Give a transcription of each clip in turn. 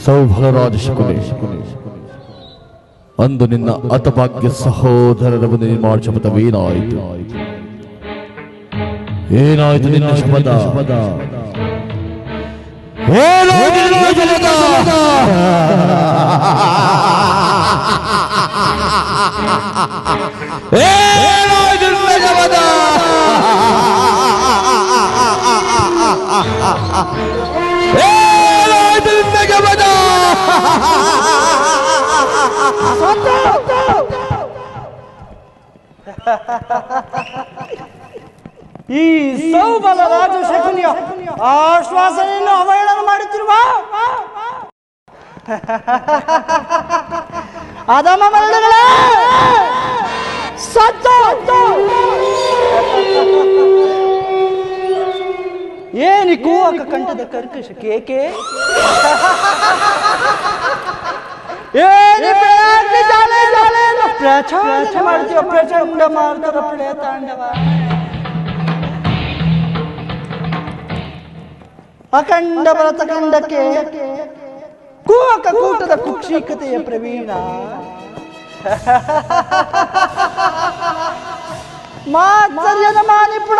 ಸೌಭಲರಾಜ ಶಕುನಿ, ಅಂದು ನಿನ್ನ ಅತಭಾಗ್ಯ ಸಹೋದರರ ಮುಂದೆ ನಿರ್ಮಾಣ ಶಪಥವೇನಾಯಿತು? ಏನಾಯಿತು ನಿನ್ನ ಶಪಥ? ಏನಾಯಿತು ನಿನ್ನ ಶಪಥ? ಏನಾಯಿತು ನಿನ್ನ ಶಪಥ? ಏನಾಯಿತು ನಿನ್ನ ಶಪಥ? ಈ ಸೌಬಲ ರಾಜ ಶಕುನಿಯ ಆಶ್ವಾಸನೆಯನ್ನು ಅವಹೇಳನ ಮಾಡುತ್ತಿರುವ ಅಧಮ ಮರಳುಗಳೇ, ಸತ್ತು! ಏನಿ ಕೂವಕ ಕಂಠದ ಕರ್ಕಶ ಕೇಕೆ? ಪ್ರಚಂಡ ಮಾಡ್ತೀವ, ಪ್ರಚಂಡ ಮಾಡ್ತಾರ ಪ್ರಿಯ ತಾಂಡವ. ಅಖಂಡ ಭರತಖಂಡಕ್ಕೆ ಕೂವಕ ಕೂಟದ ಕುಕ್ಷಿಕತೆಯ ಪ್ರವೀಣ. ಮಾತ್ಸರ್ಯದ ಮಾನಿಪುಣ,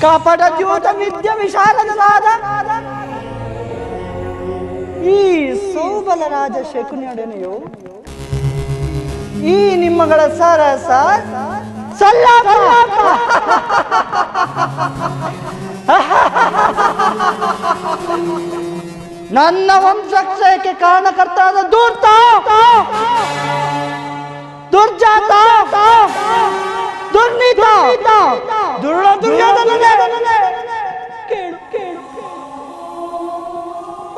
ಕಪಟ ದ್ಯೂತ ವಿದ್ಯ ವಿಶಾಲದ ನಾದ. ಈ ಸೌಬಲ ರಾಜ ಶಕುನಿಯೊಡನೆಯು ಈ ನಿಮ್ಮಗಳ ಸರಸ ಸಲ್ಲಾಪ. ನನ್ನ ವಂಶಕ್ಷಯಕ್ಕೆ ಕಾರಣಕರ್ತಾದ ಧೂರ್ತ, ದುರ್ಜಾತ, ದುರ್ನೀತ, ದುರ್ಯೋಧನನೇ ಕೇಳು ಕೇಳು.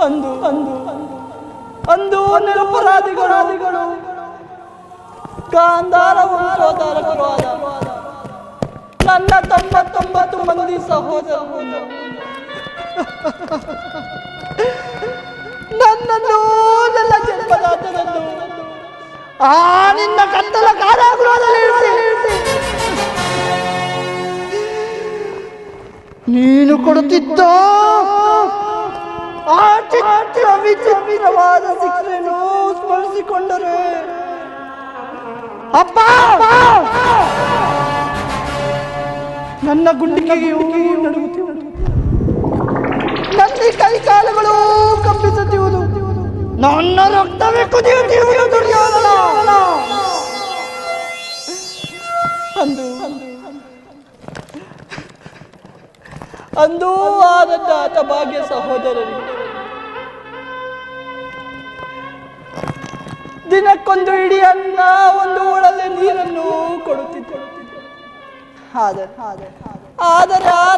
ಅಂದು ಅಂದು ಅಂದು ನಿರಪರಾಧಿಗಳು ಗಾಂಧಾರ ವಂಶೋದ್ಧಾರಕರು ಆದ ನನ್ನ 99 ಮಂದಿ ಸಹೋದರರು ನನ್ನನ್ನು ನನ್ನ ಜನ್ಮದಾತನನ್ನು ಆ ನಿನ್ನ ಕತ್ತಲ ಕಾರಾಗೃಹದಲ್ಲಿ ಇರಿಸಿ ನೀನು ಕೊಡುತ್ತಿದ್ದ ಆ ಚಿತ್ರ ವಿಚಿತ್ರವಾದ ಶಿಕ್ಷೆಯನ್ನು ಸ್ಮರಿಸಿಕೊಂಡರೆ ಅಪ್ಪ ನನ್ನ ಗುಂಡಿಗೆಯೂ ನಡುಗುತ್ತಿರುವುದು, ನನ್ನ ಕೈ ಕಾಲುಗಳು ಕಂಪಿಸುತ್ತಿರುವುದು, ನನ್ನ ರಕ್ತವೇ ಕುದಿಯುತ್ತಿರುವುದು ದುರ್ಯೋಧನ. ಅಂದು ಆದಂತ ಹತಭಾಗ್ಯ ಸಹೋದರರಿಗೆ ದಿನಕ್ಕೊಂದು ಇಡೀ ಅನ್ನ, ಒಂದು ಒಳಲೆ ನೀರನ್ನು ಕೊಡುತ್ತಿದ್ದರು. ಆದರೆ ಆ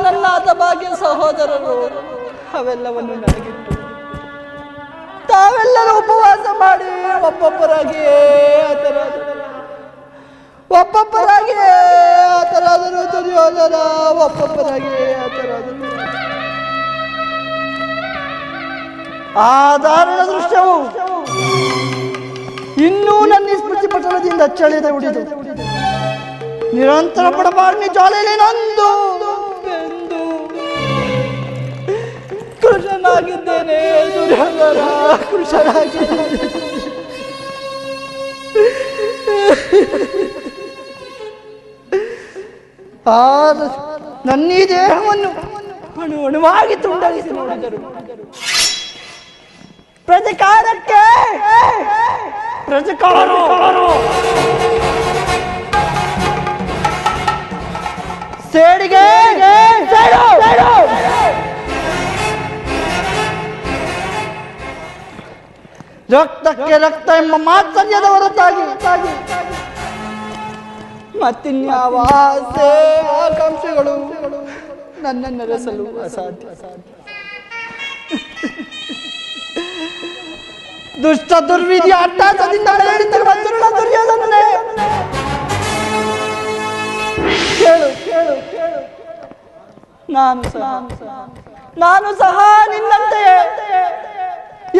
ನನ್ನ ಹತಭಾಗ್ಯ ಸಹೋದರರು ಅವೆಲ್ಲವನ್ನು ನನಗಿಟ್ಟು ತಾವೆಲ್ಲರೂ ಉಪವಾಸ ಮಾಡಿ ಒಬ್ಬೊಬ್ಬರಾಗಿಯೇ ಆತರಾದರು ದುರ್ಯೋಧನ, ಒಬ್ಬೊಬ್ಬರಾಗಿಯೇ ಆತರಾದರು. ಆ ದಾರುಣ ದೃಶ್ಯವು ಇನ್ನೂ ನನ್ನ ಸ್ಮೃತಿ ಪಟಲದಿಂದ ಚಳಿದ ಉಳಿದು ನಿರಂತರ ಪಡಬಾರ್ಮಿ ಜ್ವಾಲೆಯಲ್ಲಿ ನಂದು ಎಂದು ಕೃಷನಾಗಿದ್ದೇನೆ. ದುರ್ಯೋಧನ ಕೃಷನಾಗಿದ್ದೇನೆ. ನನ್ನೀ ದೇಹವನ್ನು ಅಣುವಾಗಿ ತುಂಡರಿಸಿ ನೋಡಿದರು. ಪ್ರತಿಕಾರಕ್ಕೆ ಸೇಡಿಗೆ ರಕ್ತಕ್ಕೆ ರಕ್ತ ಎಂಬ ಮಾತ್ಸರ್ಯದ ಹೊರತಾಗಿ ಮತ್ತಿನ್ಯಾವ ಆಸೆ ಆಕಾಂಕ್ಷೆಗಳು ನನ್ನನ್ನು ರಸಲು ಅಸಾಧ್ಯ. ದುಷ್ಟ ದುರ್ವಿಧಿ ಅಟ್ಟಾಸದಿಂದ ನಡೆಯುತ್ತಿರುವ ದುರ್ಯೋಧನನೇ, ಕೇಳು ಕೇಳು ಕೇಳು. ನಾನು ಸಹ ನಿನ್ನಂತೆಯೇ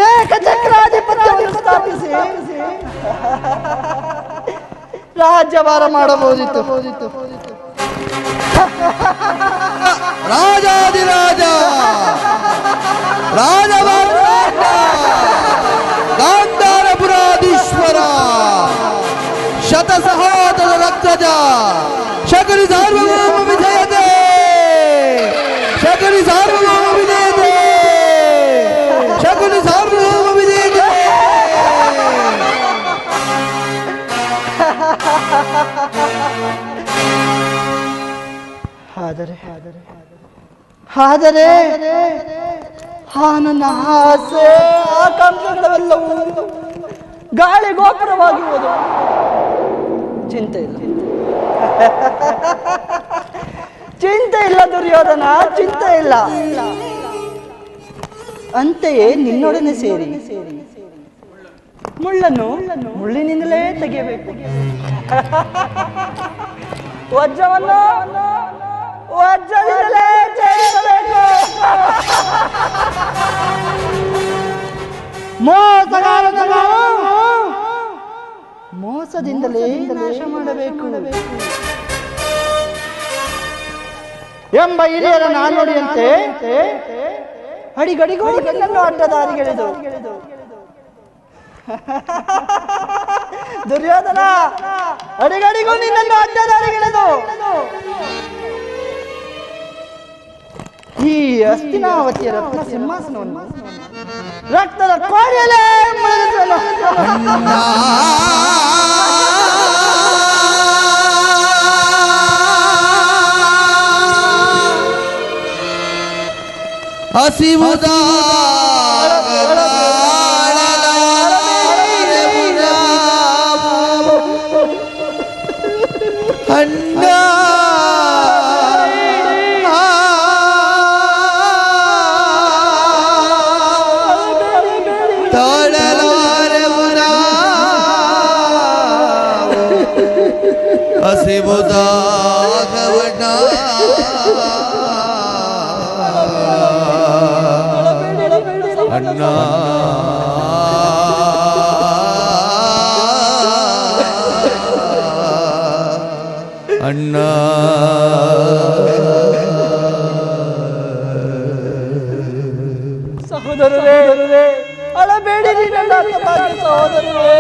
ಏಕಚಕ್ರಾಧಿಪತ್ಯವನ್ನು ಸ್ಥಾಪಿಸಿ ರಾಜ್ಯಭಾರ ಮಾಡಬಹುದಿತ್ತು. ರಾಜಾದಿರಾಜ ರಾಜಭಾರತ ಗಾಂಧಾರಪುರಾಧೀಶ್ವರ ಶತಸಹೋದರ ರಕ್ತಜ ಶಕುನಿ ಸಾರ್ವಭೌಮ ವಿಜಯತೆ ಶಕುನಿ ಸಾರ್ವಭೌಮ ವಿಜಯತೆ ಶಕುನಿ ಸಾರ್ವಭೌಮ ವಿಜಯತೆ. ಆದರೆ ನನ್ನ ಆಸೆ ಆಕಾಂಕ್ಷೆಗಳೆಲ್ಲವೂ ಗಾಳಿ ಗೋಪುರವಾಗಿ ಹೋದವು. ಚಿಂತೆ ಇಲ್ಲ ಚಿಂತೆ ಇಲ್ಲ ದುರ್ಯೋಧನ, ಚಿಂತೆ ಇಲ್ಲ. ಅಂತೆಯೇ ನಿನ್ನೊಡನೆ ಸೇರಿ ಮುಳ್ಳನ್ನು ಮುಳ್ಳಿನಿಂದಲೇ ತೆಗೆಯಬೇಕು, ವಜ್ರವನ್ನು ವಜ್ರದಿಂದಲೇ ಛೇದಿಸಬೇಕು. ಮೋಸದಿಂದಲೇ ನಾಶ ಮಾಡಬೇಕು ಎಂಬ ಹಿರಿಯರ ನಾನುಡಿಯಂತೆ ಅಡಿಗಡಿಗೂ ನಿನ್ನನ್ನು ಅಡ್ಡದಾರಿಗೆಳೆದು ದುರ್ಯೋಧನ, ಅಡಿಗಡಿಗೂ ನಿನ್ನನ್ನು ಅಡ್ಡದಾರಿಗೆಳೆದು ಈ ಹಸ್ತಿನಾವತಿಯ ರತ್ನ ಸಿಂಹಾಸನವನ್ನು ರಕ್ತದ ಕೋಡಿಯಲ್ಲೇ ಮುಳುಗಿಸಲು ಹಸಿವುದ ಅಣ್ಣ ಹಸಿವುದಾಗವಣ್ಣ ಅಣ್ಣ ಅಣ್ಣ ಸಹೋದರರೇ, ಅಳಬೇಡಿರಿ ನನ್ನ ಸಹೋದರರೇ,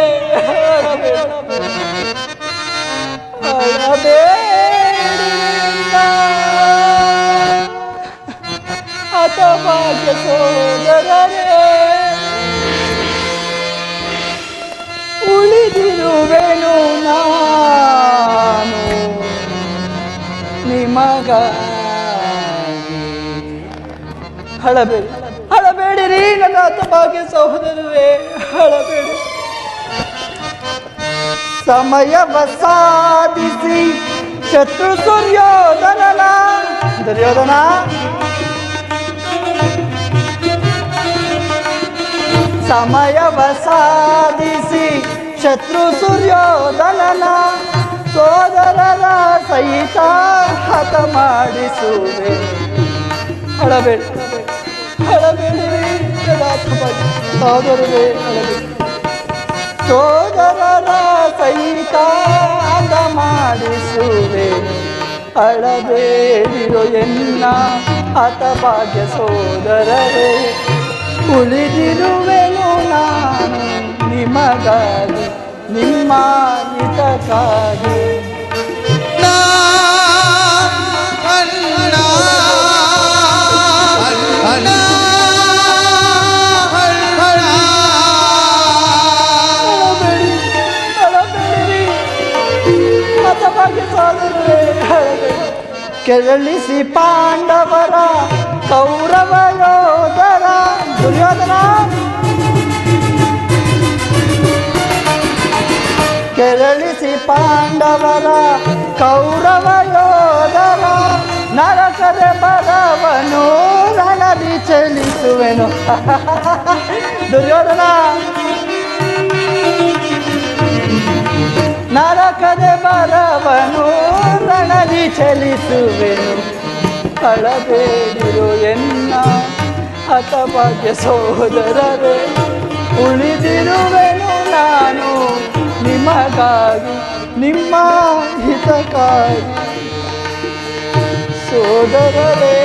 ಹತಭಾಗ್ಯ ಸೋದರರೇ, ಉಳಿದಿರುವೆನು ನಾನು ನಿಮಗಾಗಿ. ಹಳಬೇಡಿರಿ ನನ್ನ ಹತಭಾಗ್ಯ ಸಹೋದರರೇ, ಹಳಬೇಡಿ. ಸಮಯವ ಸಾಧಿಸಿ ಶತ್ರು ಸೂರ್ಯೋಧನನ ದುರ್ಯೋಧನ ಸಮಯವ ಸಾಧಿಸಿ ಶತ್ರು ಸೂರ್ಯೋಧನನ ಸೋದರರ ಸಹಿತ ಹತ ಮಾಡಿಸುವೆ. ಹಳಬೇಡಿ ಸಹೋದರರೇ, ಹಳಬೇಡಿ. ಸೋದರರ ಸಹಿತ ಹತ ಮಾಡಿಸುವೆ. ಅಳಬೇಡಿರೋ ಎನ್ನ ಹತಭಾಗ್ಯ ಸೋದರರೇ, ಉಳಿದಿರುವೆನು ನಾನು ನಿಮಗಾಗಿ ನಿಮ್ಮ ಹಿತಕ್ಕಾಗಿ. ಕೆರಳಿಸಿ ಪಾಂಡವರ ಕೌರವ ಯೋಧರ ದುರ್ಯೋಧನ ಕೆರಳಿಸಿ ಪಾಂಡವರ ಕೌರವ ಯೋಧರ ನರಕದ ಬರವನು ರಣದಿ ಚಲಿಸುವೆನು. ದುರ್ಯೋಧನ ನರಕದ ಬರವನು ರಣದಿ ಚಲಿಸುವೆನು. ಅಳಬೇಡಿರು ಎನ್ನ ಹತಭಾಗ್ಯ ಸೋದರರೇ, ಉಳಿದಿರುವೆನು ನಾನು ನಿಮಗಾಗಿ ನಿಮ್ಮ ಹಿತಕ್ಕಾಗಿ. ಸೋದರರೇ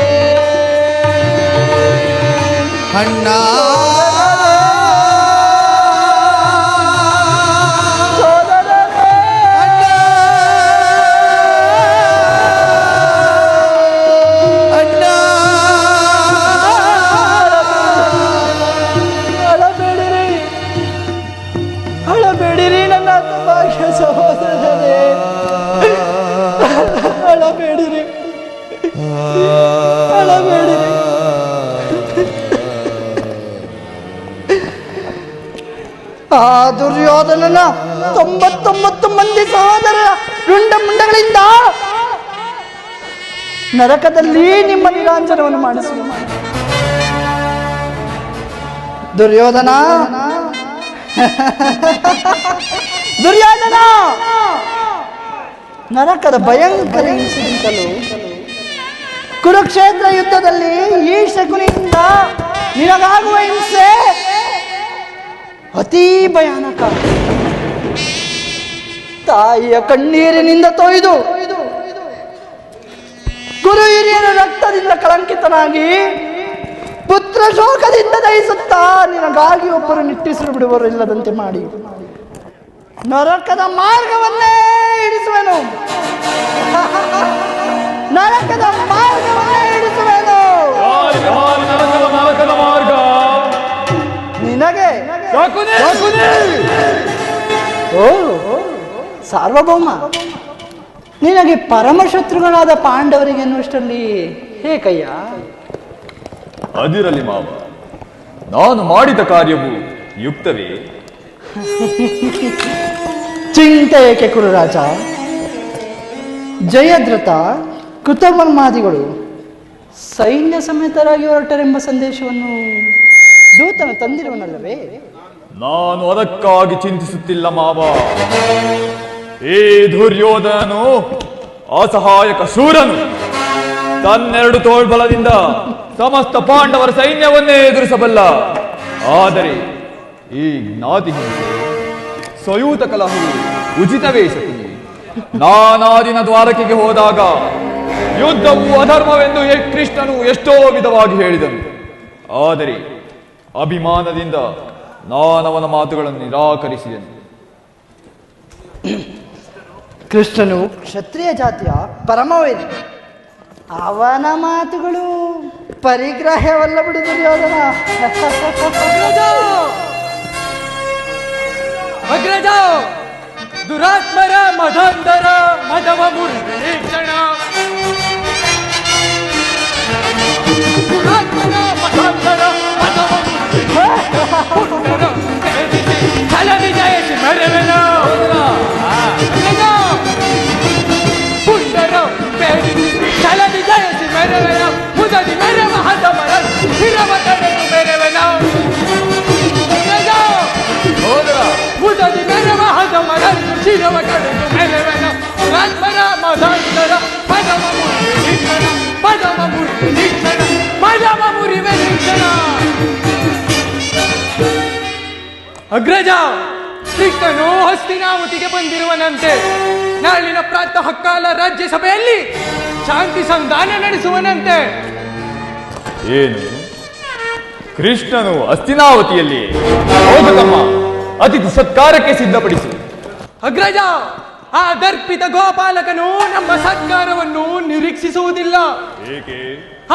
ಅಣ್ಣ ಅಳಬೇಡಿರಿ ನನ್ನ ಭಾಗ್ಯ ಸಹೋದರರೇ, ಅಳಬೇಡಿರಿ, ಅಳಬೇಡಿರಿ. ಆ ದುರ್ಯೋಧನನ 99 ಮಂದಿ ಸಹೋದರರ ರುಂಡ ಮುಂಡಗಳಿಂದ ನರಕದಲ್ಲಿ ನಿಮ್ಮ ನಿರಾಂಜನವನ್ನು ಮಾಡಿಸುವ ದುರ್ಯೋಧನ, ದುರ್ಯೋಧನ, ನರಕದ ಭಯಂಕರ ಹಿಂಸೆಗಿಂತಲೂ ಕುರುಕ್ಷೇತ್ರ ಯುದ್ಧದಲ್ಲಿ ಈ ಶಕುನಿಯಿಂದ ನಿನಗಾಗುವ ಹಿಂಸೆ ಅತೀ ಭಯಾನಕ. ತಾಯಿಯ ಕಣ್ಣೀರಿನಿಂದ ತೊಯ್ದು ಗುರು ಹಿರಿಯರ ರಕ್ತದಿಂದ ಕಳಂಕಿತನಾಗಿ ಪುತ್ರ ಶೋಕದಿಂದ ದಹಿಸುತ್ತಾ ನಿನಗಾಗಿ ಒಬ್ಬರು ನಿಟ್ಟಿಸಿರು ಬಿಡುವರು ಇಲ್ಲದಂತೆ ಮಾಡಿ ನರಕದ ಮಾರ್ಗವನ್ನೇ ಹಿಡಿಸುವೆನು, ನರಕದ ಮಾರ್ಗವನ್ನೇ ಹಿಡಿಸುವೆನು. ನಿನಗೆ ಓ ಸಾರ್ವಭೌಮ, ನಿನಗೆ ಪರಮಶತ್ರುಗಳಾದ ಪಾಂಡವರಿಗೆ ಎನ್ನುವಷ್ಟರಲ್ಲಿ ಹೇಕಯ್ಯ? ಅದಿರಲಿ ಮಾವ, ನಾನು ಮಾಡಿದ ಕಾರ್ಯವು ಯುಕ್ತವೇ? ಚಿಂತೆ ಏಕೆ ಕುರುರಾಜ? ಜಯದ್ರಥ ಕೃತವರ್ಮಾದಿಗಳು ಸೈನ್ಯ ಸಮೇತರಾಗಿ ಹೊರಟರೆಂಬ ಸಂದೇಶವನ್ನು ದೂತನು ತಂದಿರುವನಲ್ಲವೇ? ನಾನು ಅದಕ್ಕಾಗಿ ಚಿಂತಿಸುತ್ತಿಲ್ಲ ಮಾವ. ಈ ದುರ್ಯೋಧನನು ಅಸಹಾಯಕ ಶೂರನು. ತನ್ನೆರಡು ತೋಳ್ಬಲದಿಂದ ಸಮಸ್ತ ಪಾಂಡವರ ಸೈನ್ಯವನ್ನೇ ಎದುರಿಸಬಲ್ಲ. ಆದರೆ ಈ ಜ್ಞಾತಿ ಹಿಂಸೆ, ಸ್ವಯೂತ ಕಲಹವು ಉಚಿತವೇ ಶಕುನಿ. ನಾನಾದಿನ ದ್ವಾರಕೆಗೆ ಹೋದಾಗ ಯುದ್ಧವು ಅಧರ್ಮವೆಂದು ಕೃಷ್ಣನು ಎಷ್ಟೋ ವಿಧವಾಗಿ ಹೇಳಿದನು. ಆದರೆ ಅಭಿಮಾನದಿಂದ ನಾನವನ ಮಾತುಗಳನ್ನು ನಿರಾಕರಿಸಿದನು. ಕೃಷ್ಣನು ಕ್ಷತ್ರಿಯ ಜಾತಿಯ ಪರಮವೇದಿ, ಅವನ ಮಾತುಗಳು ಪರಿಗ್ರಹವಲ್ಲ ಬಿಡು ದುರ್ಯೋಧನ. ಅಗ್ರಜ, ದುರಾತ್ಮರ ಮಧಾಂತರ ಮಧವ ಮುರಿಕ್ಷಣ, ದುರಾತ್ಮರ ಮಧಾಂತರ ಮಧವ ಛಲದಿ ಜಯಸಿ ಮರವೆನ ಅಗ್ರಜ, ಪುಂಡರ ಬೇಡಿಸಿ ಛಲದಿ ಜಯಸಿ ಮೆರವೆನ, ಮುದದಿ ಮೆರವ ಹದ ಮರ ಶಿರವ ತಡೆದು ಮೆರವೆನ ಅಗ್ರಜ, ಮುದದಿ ಮೆರವ ಹದ ಮರ ಶಿರವ ತಡೆದು ಮೆರವೆನ, ದುರಾತ್ಮರ ಮಧಾಂತರ ಪದಮ ಮುರಿ ನಿಕ್ಷಣ, ಪದಮ ಮುರಿ ನಿಕ್ಷಣ, ಪದಮ ಮುರಿವೆ ನಿಕ್ಷಣ. ಅಗ್ರಜ, ಕೃಷ್ಣನು ಹಸ್ತಿನಾವತಿಗೆ ಬಂದಿರುವನಂತೆ. ನಾಳಿನ ಪ್ರಾತಃ ಕಾಲ ರಾಜ್ಯಸಭೆಯಲ್ಲಿ ಶಾಂತಿ ಸಂಧಾನ ನಡೆಸುವನಂತೆ. ಏನು? ಕೃಷ್ಣನು ಹಸ್ತಿನಾವತಿಯಲ್ಲಿ? ಹೋಗಮ್ಮ, ಅತಿಥಿ ಸತ್ಕಾರಕ್ಕೆ ಸಿದ್ಧಪಡಿಸು. ಅಗ್ರಜ, ಆ ದರ್ಪಿತ ಗೋಪಾಲಕನು ನಮ್ಮ ಸತ್ಕಾರವನ್ನು ನಿರೀಕ್ಷಿಸುವುದಿಲ್ಲ. ಏಕೆ?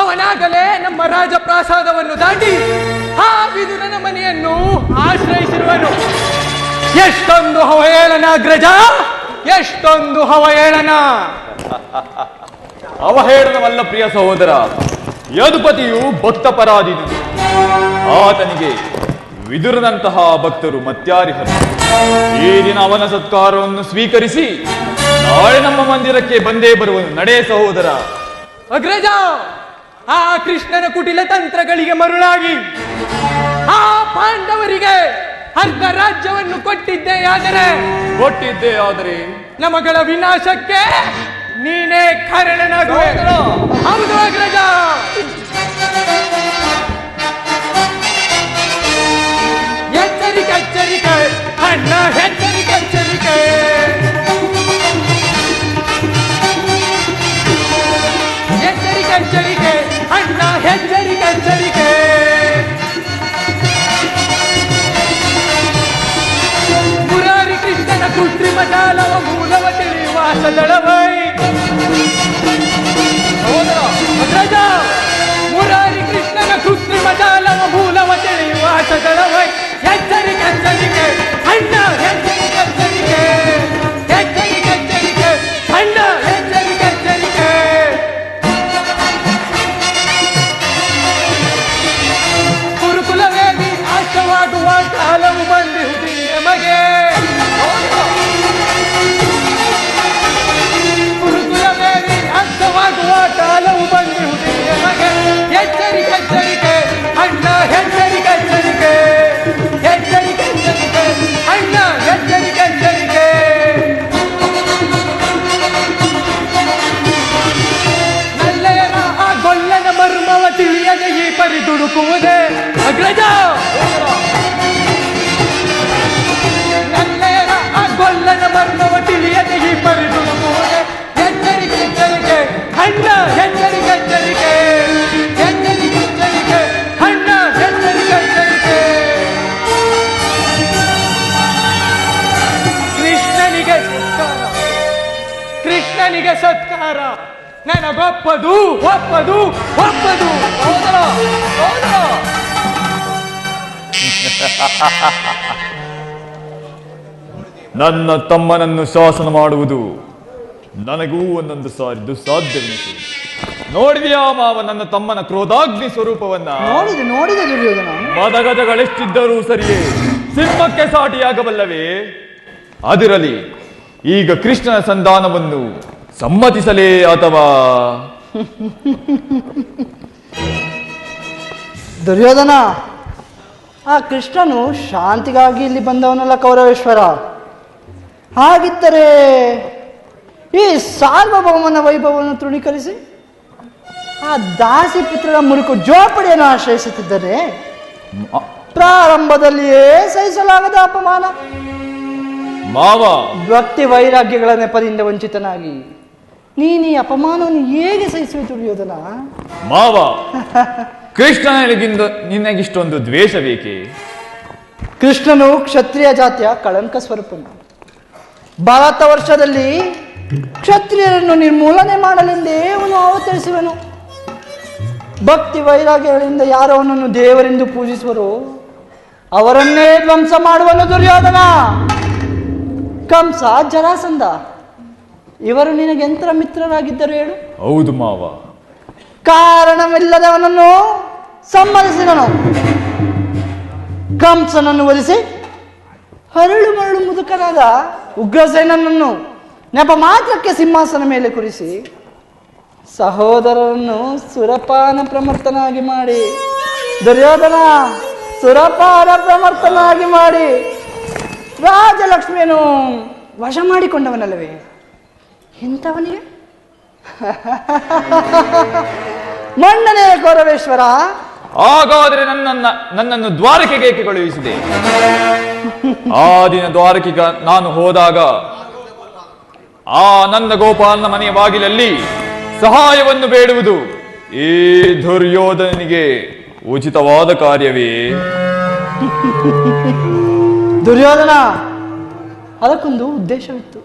ಅವನಾಗಲೇ ನಮ್ಮ ರಾಜಪ್ರಾಸಾದವನ್ನು ದಾಟಿ ಆ ವಿದುರನ ಮನೆಯನ್ನು ಆಶ್ರಯಿಸಿರುವನು. ಎಷ್ಟೊಂದು ಅವಹೇಳನ ಅಗ್ರಜ, ಎಷ್ಟೊಂದು ಅವಹೇಳನ. ಅವಹೇಳನವಲ್ಲ ಪ್ರಿಯ ಸಹೋದರ, ಯದುಪತಿಯು ಭಕ್ತ ಪರಾಧೀನನು. ಆತನಿಗೆ ವಿದುರನಂತಹ ಭಕ್ತರು ಮತ್ಯಾರಿಹರು. ಈ ದಿನ ಅವನ ಸತ್ಕಾರವನ್ನು ಸ್ವೀಕರಿಸಿ ನಾಳೆ ನಮ್ಮ ಮಂದಿರಕ್ಕೆ ಬಂದೇ ಬರುವನು. ನಡೆ ಸಹೋದರ. ಅಗ್ರಜ, ಆ ಕೃಷ್ಣನ ಕುಟಿಲ ತಂತ್ರಗಳಿಗೆ ಮರುಳಾಗಿ ಆ ಪಾಂಡವರಿಗೆ ಅರ್ಧ ರಾಜ್ಯವನ್ನು ಕೊಟ್ಟಿದ್ದೇ ಆದರೆ ನಮಗಳ ವಿನಾಶಕ್ಕೆ ನೀನೇ ಕಾರಣನಾಗುವೆ. ಹೌದು ಅಗ್ರಜ. ಎಚ್ಚರಿಕೆ ಎಚ್ಚರಿಕೆ ಅಣ್ಣ, ಎಚ್ಚರಿಕೆ ಎಚ್ಚರಿಕೆ. ಎಚ್ಚರಿಕೆ ಎಚ್ಚರಿಕೆ ಅಣ್ಣ, ಎಚ್ಚರಿಕೆ ಎಚ್ಚರಿಕೆ. ಪರಿದುಡುಕುವುದೇ ಅಗ್ರಜ. ನಲ್ಲೆಯರ ಆ ಗೊಲ್ಲನ ಮರ್ಮವ ತಿಳಿಯದೆ ಈ ಪರಿದುಡುಕುವುದೇ. ಎಚ್ಚರಿಕೆ ಎಚ್ಚರಿಕೆ ಹಣ್ಣ, ಎಚ್ಚರಿಕೆ ಎಚ್ಚರಿಕೆ, ಎಚ್ಚರಿಕೆ ಎಚ್ಚರಿಕೆ ಹಣ್ಣ, ಎಚ್ಚರಿಕೆ ಎಚ್ಚರಿಕೆ. ಕೃಷ್ಣನಿಗೆ ಸತ್ಕಾರ, ಕೃಷ್ಣನಿಗೆ ಸತ್ಕಾರ. ನನಗೊಪ್ಪದು ಒಪ್ಪದು ಒಪ್ಪದು. ಸಹೋದರ, ಸಹೋದರ. ನನ್ನ ತಮ್ಮನನ್ನು ಶಾಸನ ಮಾಡುವುದು ನನಗೂ ಒಂದೊಂದು ಸಾರಿ ದುಸ್ಸಾಧ್ಯವೆನಿಸು. ನೋಡಿದೆಯಾ ಮಾವ ನನ್ನ ತಮ್ಮನ ಕ್ರೋಧಾಗ್ನಿ ಸ್ವರೂಪವನ್ನ? ನೋಡಿದೆ ದುರ್ಯೋಧನ. ಮದಗಜಗಳೆಷ್ಟಿದ್ದರೂ ಸರಿಯೇ ಸಿಂಹಕ್ಕೆ ಸಾಟಿಯಾಗಬಲ್ಲವೇ? ಅದಿರಲಿ, ಈಗ ಕೃಷ್ಣನ ಸಂಧಾನವನ್ನು ಸಮ್ಮತಿಸಲೇ ಅಥವಾ? ದುರ್ಯೋಧನ, ಆ ಕೃಷ್ಣನು ಶಾಂತಿಗಾಗಿ ಇಲ್ಲಿ ಬಂದವನಲ್ಲ ಕೌರವೇಶ್ವರ. ಹಾಗಿದ್ದರೆ ಈ ಸಾರ್ವಭೌಮನ ವೈಭವವನ್ನು ತೃಣೀಕರಿಸಿ ಆ ದಾಸಿ ಪುತ್ರರ ಮುರುಕು ಜೋಪಡಿಯನ್ನು ಆಶ್ರಯಿಸುತ್ತಿದ್ದರೆ ಪ್ರಾರಂಭದಲ್ಲಿಯೇ ಸಹಿಸಲಾಗದ ಅಪಮಾನ. ಮಾವ, ಭಕ್ತಿ ವೈರಾಗ್ಯಗಳ ನೆಪದಿಂದ ವಂಚಿತನಾಗಿ ನೀನು ಈ ಅಪಮಾನವನ್ನು ಹೇಗೆ ಸಹಿಸುವೆ ದುರ್ಯೋಧನ? ಮಾವ, ಕೃಷ್ಣನಿಗಿಂದ ನಿನಗಿಷ್ಟೊಂದು ದ್ವೇಷ ಬೇಕೆ? ಕೃಷ್ಣನು ಕ್ಷತ್ರಿಯ ಜಾತಿಯ ಕಳಂಕ ಸ್ವರೂಪನು. ಭಾರತ ವರ್ಷದಲ್ಲಿ ಕ್ಷತ್ರಿಯರನ್ನು ನಿರ್ಮೂಲನೆ ಮಾಡಲೆಂದೇ ಅವನು ಅವತರಿಸುವನು. ಭಕ್ತಿ ವೈರಾಗ್ಯಗಳಿಂದ ಯಾರು ಅವನನ್ನು ದೇವರೆಂದು ಪೂಜಿಸುವರೋ ಅವರನ್ನೇ ಧ್ವಂಸ ಮಾಡುವನು ದುರ್ಯೋಧನ. ಕಂಸ, ಜರಾಸಂಧ ಇವರು ನಿನಗೆಂತರ ಮಿತ್ರರಾಗಿದ್ದರು ಹೇಳು? ಹೌದು ಮಾವ. ಕಾರಣವಿಲ್ಲದವನನ್ನು ಸಮ್ಮತಿಸಿದನು. ಕಂಸನನ್ನು ವಧಿಸಿ ಹರಳು ಮರಳು ಮುದುಕನಾದ ಉಗ್ರಸೇನನನ್ನು ನೆಪ ಮಾತ್ರಕ್ಕೆ ಸಿಂಹಾಸನ ಮೇಲೆ ಕುರಿಸಿ ಸಹೋದರರನ್ನು ಸುರಪಾನ ಪ್ರಮರ್ತನಾಗಿ ಮಾಡಿ, ದುರ್ಯೋಧನ ಸುರಪಾನ ಪ್ರಮರ್ತನಾಗಿ ಮಾಡಿ ರಾಜಲಕ್ಷ್ಮಿಯನ್ನು ವಶ ಮಾಡಿಕೊಂಡವನಲ್ಲವೇ? ಇಂಥವನಿಗೆ ಮಣ್ಣನೇ ಕೌರವೇಶ್ವರ. ಹಾಗಾದರೆ ನನ್ನನ್ನು ದ್ವಾರಕೆಗೆ ಏಕೆ ಕಳುಹಿಸಿದೆ? ಆ ದಿನ ದ್ವಾರಕೆಗೆ ನಾನು ಹೋದಾಗ ಆ ನನ್ನ ಗೋಪಾಲನ ಮನೆಯ ಬಾಗಿಲಲ್ಲಿ ಸಹಾಯವನ್ನು ಬೇಡುವುದು ಈ ದುರ್ಯೋಧನಿಗೆ ಉಚಿತವಾದ ಕಾರ್ಯವೇ? ದುರ್ಯೋಧನ, ಅದಕ್ಕೊಂದು ಉದ್ದೇಶವಿತ್ತು.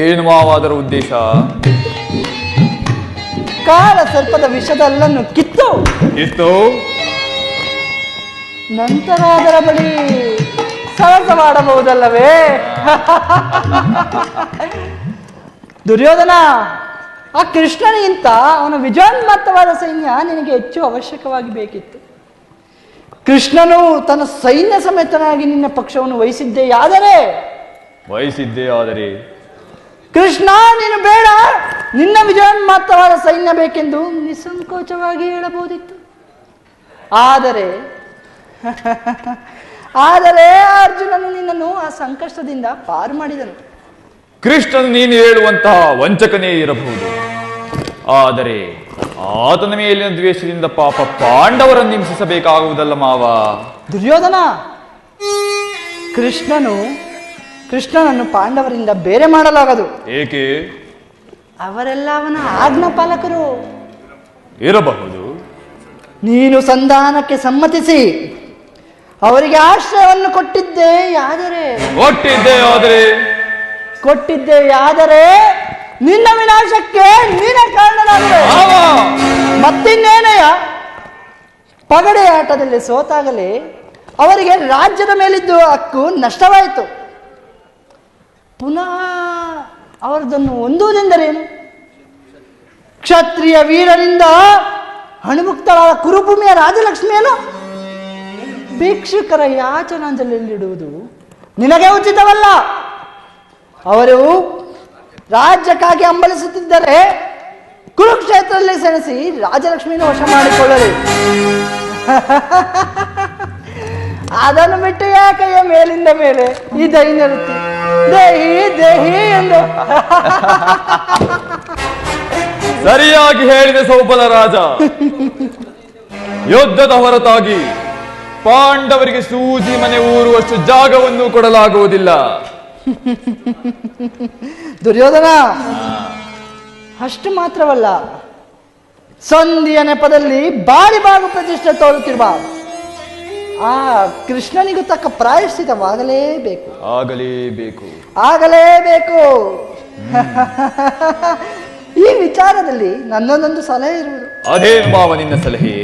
ಏನು ಮಾವಾದರ ಉದ್ದೇಶ? ಕಾಲ ಸರ್ಪದ ವಿಷದ ಅಲ್ಲನ್ನು ಕಿತ್ತು ನಂತರ ಅದರ ಬಳಿ ಸರಸವಾಡಬಹುದಲ್ಲವೇ? ದುರ್ಯೋಧನ, ಆ ಕೃಷ್ಣನಿಗಿಂತ ಅವನ ವಿಜಯೋನ್ಮತ್ತವಾದ ಸೈನ್ಯ ನಿನಗೆ ಹೆಚ್ಚು ಅವಶ್ಯಕವಾಗಿ ಬೇಕಿತ್ತು. ಕೃಷ್ಣನು ತನ್ನ ಸೈನ್ಯ ಸಮೇತನಾಗಿ ನಿನ್ನ ಪಕ್ಷವನ್ನು ವಹಿಸಿದ್ದೇ ಆದರೆ ಕೃಷ್ಣ ನೀನು ಬೇಡ, ನಿನ್ನ ವಿಜಯೋನ್ಮತ್ತವಾದ ಸೈನ್ಯ ಬೇಕೆಂದು ನಿಸ್ಸಂಕೋಚವಾಗಿ ಹೇಳಬಹುದಿತ್ತು. ಆದರೆ ಅರ್ಜುನನು ನಿನ್ನನ್ನು ಆ ಸಂಕಷ್ಟದಿಂದ ಪಾರು ಮಾಡಿದನು. ಕೃಷ್ಣನು ನೀನು ಹೇಳುವಂತಹ ವಂಚಕನೇ ಇರಬಹುದು, ಆದರೆ ಆತನ ಮೇಲಿನ ದ್ವೇಷದಿಂದ ಪಾಪ ಪಾಂಡವರನ್ನು ಹಿಂಸಿಸಬೇಕಾಗುವುದಲ್ಲ ಮಾವ. ದುರ್ಯೋಧನ, ಕೃಷ್ಣನನ್ನು ಪಾಂಡವರಿಂದ ಬೇರೆ ಮಾಡಲಾಗದು. ಏಕೆ? ಅವರೆಲ್ಲ ಅವನ ಆಜ್ಞಾಪಾಲಕರು. ಇರಬಹುದು. ನೀನು ಸಂಧಾನಕ್ಕೆ ಸಮ್ಮತಿಸಿ ಅವರಿಗೆ ಆಶ್ರಯವನ್ನು ಕೊಟ್ಟಿದ್ದೇ ಆದರೆ ನಿನ್ನ ವಿನಾಶಕ್ಕೆ ನೀನೇ ಕಾರಣನಾಗುವೆ. ಮತ್ತಿನ್ನೇನೆಯ? ಪಗಡೆ ಆಟದಲ್ಲಿ ಸೋತಾಗಲೇ ಅವರಿಗೆ ರಾಜ್ಯದ ಮೇಲಿದ್ದು ಹಕ್ಕು ನಷ್ಟವಾಯಿತು. ಪುನಃ ಅವರದನ್ನು ಹೊಂದುವುದೆಂದರೇನು? ಕ್ಷತ್ರಿಯ ವೀರರಿಂದ ಅಣುಮುಕ್ತಳಾದ ಕುರುಭೂಮಿಯ ರಾಜಲಕ್ಷ್ಮಿಯನ್ನು ಭಿಕ್ಷುಕರ ಯಾಚನಾಂಜಲಿಯಲ್ಲಿಡುವುದು ನಿನಗೆ ಉಚಿತವಲ್ಲ. ಅವರು ರಾಜ್ಯಕ್ಕಾಗಿ ಹಂಬಲಿಸುತ್ತಿದ್ದರೆ ಕುರುಕ್ಷೇತ್ರದಲ್ಲಿ ಸೆಣಸಿ ರಾಜಲಕ್ಷ್ಮಿಯನ್ನು ವಶ ಮಾಡಿಕೊಳ್ಳಲಿ. ಅದನ್ನು ಬಿಟ್ಟು ಯಾಕೆಯ ಮೇಲಿಂದ ಮೇಲೆ ಈ ದೈನ್ಯವೃತ್ತಿ ದೇಹಿ ಎಂದು? ಸರಿಯಾಗಿ ಹೇಳಿದೆ ಸೌಬಲ ರಾಜ. ಯುದ್ಧದ ಹೊರತಾಗಿ ಪಾಂಡವರಿಗೆ ಸೂಜಿ ಮನೆ ಊರುವಷ್ಟು ಜಾಗವನ್ನು ಕೊಡಲಾಗುವುದಿಲ್ಲ. ದುರ್ಯೋಧನ, ಅಷ್ಟು ಮಾತ್ರವಲ್ಲ, ಸಂಧಿಯ ನೆಪದಲ್ಲಿ ಬಾರಿ ಬಾಗು ಪ್ರತಿಷ್ಠೆ ತೋರುತ್ತಿರುವ ಆ ಕೃಷ್ಣನಿಗೂ ತಕ್ಕ ಪ್ರಾಯಶ್ಚಿತವಾಗಲೇಬೇಕು. ಆಗಲೇಬೇಕು. ಈ ವಿಚಾರದಲ್ಲಿ ನನ್ನದೊಂದು ಸಲಹೆ ಇರುವುದು. ಅದೇನು ಮಾವ ನಿನ್ನ ಸಲಹೆ?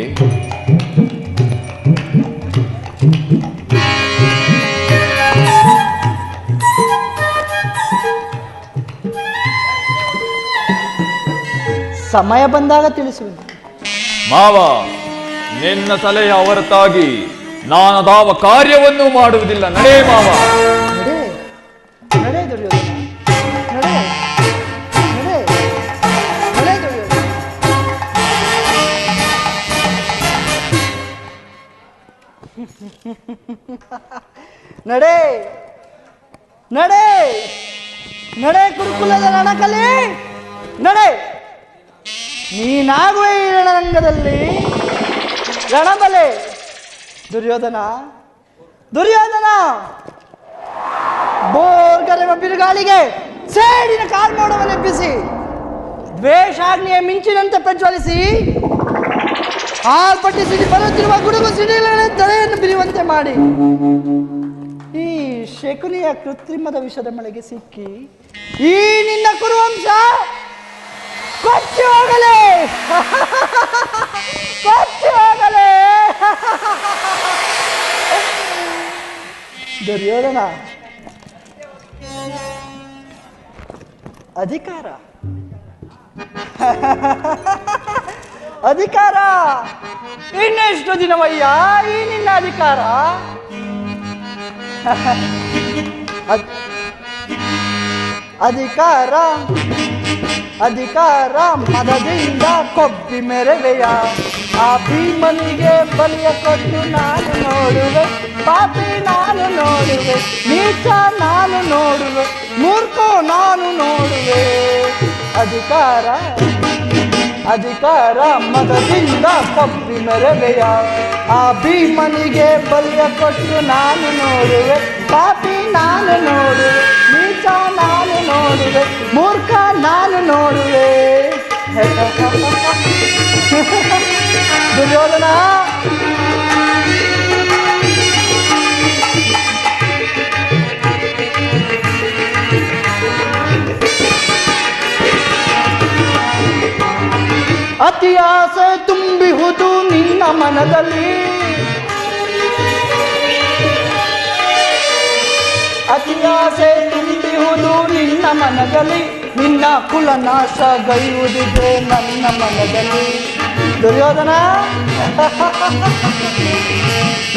ಸಮಯ ಬಂದಾಗ ತಿಳಿಸುವುದು. ಮಾವ, ನಿನ್ನ ಸಲಹೆಯ ಹೊರತಾಗಿ ನಾನದಾವ ಕಾರ್ಯವನ್ನು ಮಾಡುವುದಿಲ್ಲ. ನಡೆ ಮಾವ. ನಡೆ ದುರ್ಯೋಧನ, ನಡೆ ನಡೆ ನಡೆ ದುರ್ಯೋಧನ. ನಡೆ ನಡೆ ನಡೆ ಕುರುಕುಲದ ರಣಕಲಿ ನಡೆ. ನೀನಾಗುವ ಈ ರಣರಂಗದಲ್ಲಿ ರಣಬಲೆ. ದುರ್ಯೋಧನ ಬೋರ್ಗರೆವ ಬಿರುಗಾಳಿಗೆ ಸೇಡಿನ ಕಾಲ್ಮೋಡವನ್ನೆಬ್ಬಿಸಿ ದ್ವೇಷಾಗ್ನಿಯ ಮಿಂಚಿನಂತೆ ಪ್ರಜ್ವಲಿಸಿ ಆಲ್ಪಟ್ಟಿಸಿ ಬರುತ್ತಿರುವ ಗುಡುಗು ಸಿಡಿಗಳ ತಲೆಯನ್ನು ಬಿರಿಯುವಂತೆ ಮಾಡಿ ಈ ಶಕುನಿಯ ಕೃತ್ರಿಮದ ವಿಷದ ಮಳೆಗೆ ಸಿಕ್ಕಿ ಈ ನಿನ್ನ ಕುರುವಂಶ ಕೊಚ್ಚಿ ಹೋಗಲೇ. ದುರ್ಯೋಧನ, ಅಧಿಕಾರ ಇನ್ನೆಷ್ಟು ದಿನವಯ್ಯ ಈ ನಿನ್ನ ಅಧಿಕಾರ? ಅಧಿಕಾರ ಮದದಿಂದ ಕೊಬ್ಬಿ ಮೆರವೆಯ ಆ ಭೀಮನಿಗೆ ಬಲಿಯ ಕೊಟ್ಟು ನಾನು ನೋಡುವೆ. ಪಾಪಿ ನಾನು ನೋಡುವೆ, ನೀಚ ನಾನು ನೋಡುವೆ, ಮೂರ್ಖ ನಾನು ನೋಡುವೆ. ಅಧಿಕಾರ ಮದದಿಂದ ಕೊಬ್ಬಿ ಮೆರವೆಯ ಆ ಭೀಮನಿಗೆ ಬಲಿಯ ಕೊಟ್ಟು ನಾನು ನೋಡುವೆ. ಪಾಪಿ ನಾನು ನೋಡುವೆ, ನೀಚ ನಾನು ನೋಡುವೆ, ಮೂರ್ಖ ನಾನು ನೋಡುವೆ. ದುರ್ಯೋಧನ, ಅತಿ ಆಸೆ ತುಂಬಿಹುದು ನಿನ್ನ ಮನದಲ್ಲಿ, ಅತಿ ಆಸೆ ತುಂಬಿಹುದು ನಿನ್ನ ಮನದಲ್ಲಿ, ನಿನ್ನ ಕುಲನಾಶ ಗೈಯುವುದಿದೆ ನನ್ನ ಮನದಲ್ಲಿ. ದುರ್ಯೋಧನ,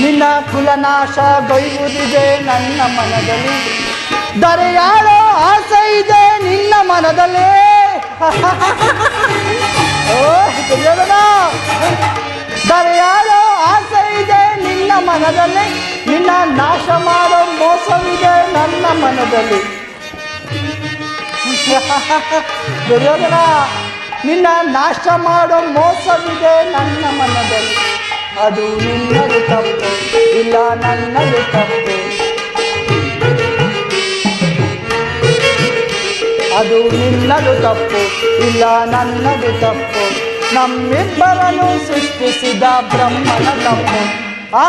ನಿನ್ನ ಕುಲನಾಶ ಗೈಯುವುದಿದೆ ನನ್ನ ಮನದಲ್ಲಿ. ದರೆಯಾಳೋ ಆಸೆ ಇದೆ ನಿನ್ನ ಮನದಲ್ಲಿ. ಓ ದುರ್ಯೋಧನ, ದರೆಯಾಳೋ ಆಸೆ ಇದೆ ನಿನ್ನ ಮನದಲ್ಲಿ, ನಿನ್ನ ನಾಶ ಮಾಡೋ ಮೋಸವಿದೆ ನನ್ನ ಮನದಲ್ಲಿ. ದುರ್ಯೋಧನ, ನಿನ್ನ ನಾಶ ಮಾಡೋ ಮೋಸವಿದೆ ನನ್ನ ಮನದಲ್ಲಿ. ಅದು ನಿನ್ನದು ತಪ್ಪು, ಇಲ್ಲ ನನ್ನದು ತಪ್ಪು. ಅದು ನಿನ್ನದು ತಪ್ಪು, ಇಲ್ಲ ನನ್ನದು ತಪ್ಪು. ನಮ್ಮಿಬ್ಬರನ್ನು ಸೃಷ್ಟಿಸಿದ ಬ್ರಹ್ಮನ ತಪ್ಪು, ಆ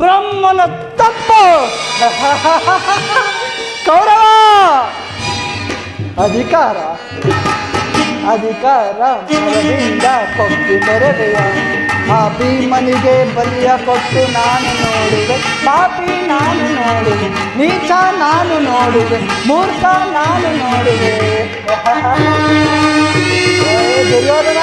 ಬ್ರಹ್ಮನ ತಪ್ಪು. ಕೌರವ, ಅಧಿಕಾರ ಮರದಿಂದ ಕೊಬ್ಬಿ ಮೆರವೆಯ ಆ ಭೀಮನಿಗೆ ಬಲಿಯ ಕೊಟ್ಟು ನಾನು ನೋಡುವೆ. ಪಾಪಿ ನಾನು ನೋಡುವೆ, ನೀಚ ನಾನು ನೋಡುವೆ, ಮೂರ್ಖ ನಾನು ನೋಡುವೆ. ದುರ್ಯೋಧನ,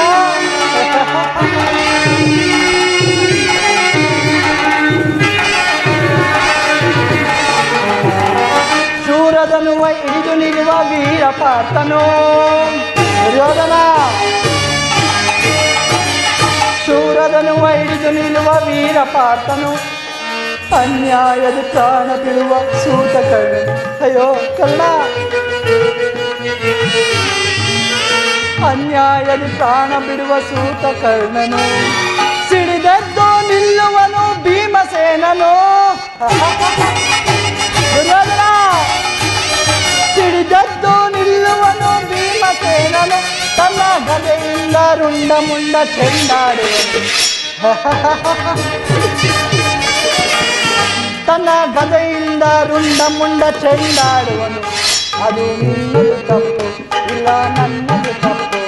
ಶೂರದನುವ ಹಿಡಿದು ನಿಲ್ಲುವ ವೀರಪಾರ್ಥನು. ದುರ್ಯೋಧನ, ಶೂರದನುವ ಹಿಡಿದು ನಿಲ್ಲುವ ವೀರಪಾರ್ಥನು, ಅನ್ಯಾಯದ ಪ್ರಾಣ ಬಿಡುವ ಸೂತ ಕರ್ಣ. ಅಯ್ಯೋ ಕರ್ಣ, ಅನ್ಯಾಯದ ಪ್ರಾಣ ಬಿಡುವ ಸೂತ ಕರ್ಣನು. ದುರ್ಯೋಧನ ಸಿಡಿದದ್ದು ನಿಲ್ಲುವನು ಭೀಮಸೇನನು ತನ್ನ ಗದೆಯಿಂದ ರುಂಡ ಮುಂಡ ಚೆಂಡಾಡುವನು ತನ್ನ ಗದೆಯಿಂದ ರುಂಡ ಮುಂಡ ಚೆಂಡಾಡುವನು ಅದು ನಿನ್ನದು ತಪ್ಪು ಇಲ್ಲ ನನ್ನದು ತಪ್ಪು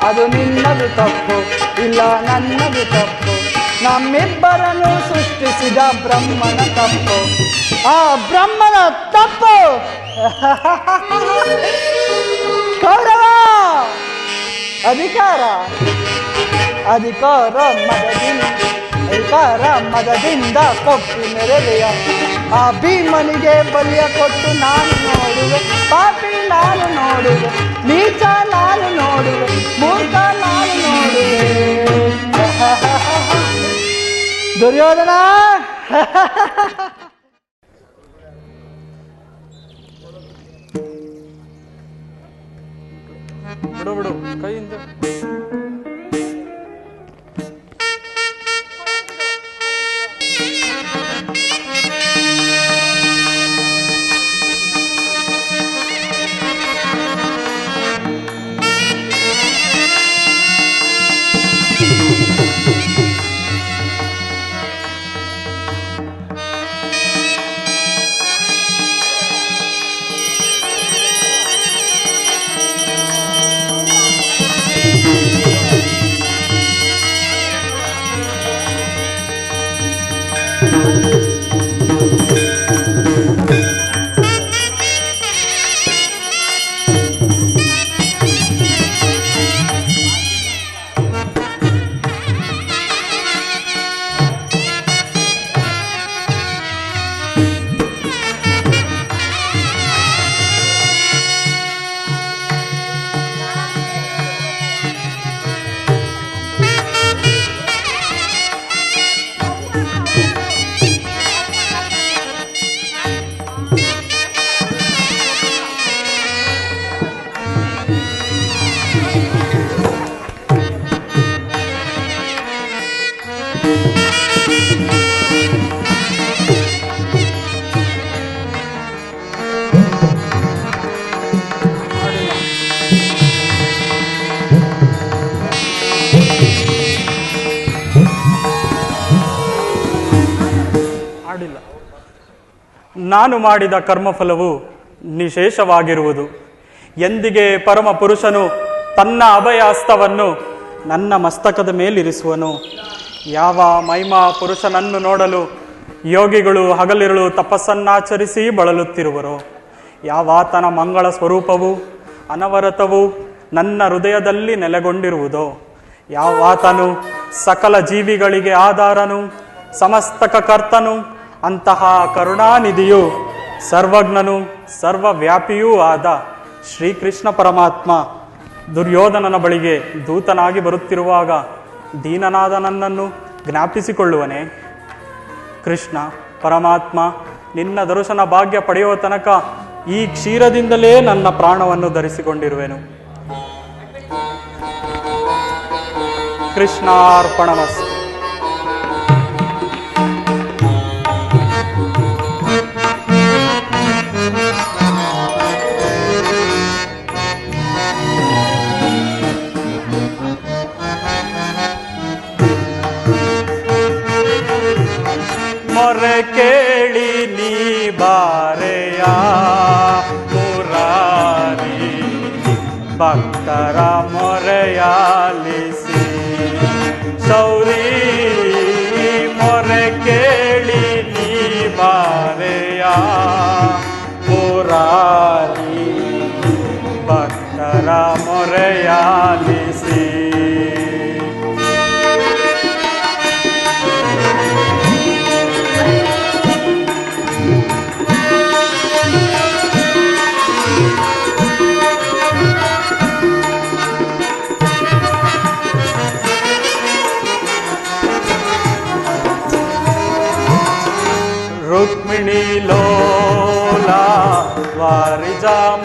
ಅದು ನಿನ್ನದು ತಪ್ಪು ಇಲ್ಲ ನನ್ನದು ತಪ್ಪು ನಮ್ಮಿಬ್ಬರನ್ನು ಸೃಷ್ಟಿಸಿದ ಬ್ರಹ್ಮನ ತಪ್ಪು ಆ ಬ್ರಹ್ಮನ ತಪ್ಪು ಕೌರವ ಅಧಿಕಾರ ಮದದಿಂದ ಕೊಪ್ಪಿ ಮೆರೆದೆಯ ಆ ಭೀಮನಿಗೆ ಬಲಿಯ ಕೊಟ್ಟು ನಾನು ನೋಡುವೆ ಪಾಪಿ ನಾನು ನೋಡುವೆ ನೀಚ ನಾನು ನೋಡುವೆ ಮೂರ್ಖ ನಾನು ನೋಡುವೆ ದುರ್ಯೋಧನ ಬಿಡು ಬಿಡು ಕೈಯಿಂದ ನಾನು ಮಾಡಿದ ಕರ್ಮಫಲವು ನಿಶೇಷವಾಗಿರುವುದು. ಎಂದಿಗೆ ಪರಮ ಪುರುಷನು ತನ್ನ ಅಭಯ ಹಸ್ತವನ್ನು ನನ್ನ ಮಸ್ತಕದ ಮೇಲಿರಿಸುವನು. ಯಾವ ಮಹಿಮಾ ಪುರುಷನನ್ನು ನೋಡಲು ಯೋಗಿಗಳು ಹಗಲಿರುಳು ತಪಸ್ಸನ್ನಾಚರಿಸಿ ಬಳಲುತ್ತಿರುವರೋ, ಯಾವಾತನ ಮಂಗಳ ಸ್ವರೂಪವು ಅನವರತವು ನನ್ನ ಹೃದಯದಲ್ಲಿ ನೆಲೆಗೊಂಡಿರುವುದೋ, ಯಾವಾತನು ಸಕಲ ಜೀವಿಗಳಿಗೆ ಆಧಾರನು ಸಮಸ್ತಕ ಕರ್ತನು ಅಂತಹ ಕರುಣಾನಿಧಿಯು ಸರ್ವಜ್ಞನು ಸರ್ವವ್ಯಾಪಿಯೂ ಆದ ಶ್ರೀಕೃಷ್ಣ ಪರಮಾತ್ಮ ದುರ್ಯೋಧನನ ಬಳಿಗೆ ದೂತನಾಗಿ ಬರುತ್ತಿರುವಾಗ ದೀನನಾದ ನನ್ನನ್ನು ಜ್ಞಾಪಿಸಿಕೊಳ್ಳುವನೇ? ಕೃಷ್ಣ ಪರಮಾತ್ಮ, ನಿನ್ನ ದರ್ಶನ ಭಾಗ್ಯ ಪಡೆಯುವ ತನಕ ಈ ಕ್ಷೀರದಿಂದಲೇ ನನ್ನ ಪ್ರಾಣವನ್ನು ಧರಿಸಿಕೊಂಡಿರುವೆನು. ಕೃಷ್ಣಾರ್ಪಣಮಸ್ತು. ಮೊರೆ ಕೇಳಿ ನೀ ಬಾರೆಯ ಮುರಾರಿ, ಭಕ್ತರ ಮೊರೆಯಾಲಿಸಿ ಶೌರಿ. ಮೊರೆ ಕೇಳಿ ನೀ ಬಾರೆಯ ಮುರಾರಿ, ಭಕ್ತರ ಮೊರೆಯಾಲಿಸಿ. ರುಕ್ಮಿಣಿ ಲೋಲ ವಾರಿಜಮಾಲ,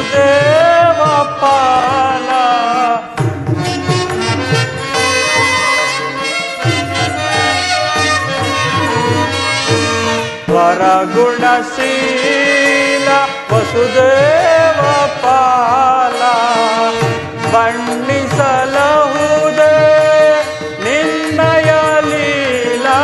ವಸುದೇವ ಪಾಲ ವರಗುಣಶೀಲ ವಸುದೇವ ಪಾಲ ಬಣ್ಣಿಸಲಹುದೇ ನಿನ್ನಯ ಲೀಲಾ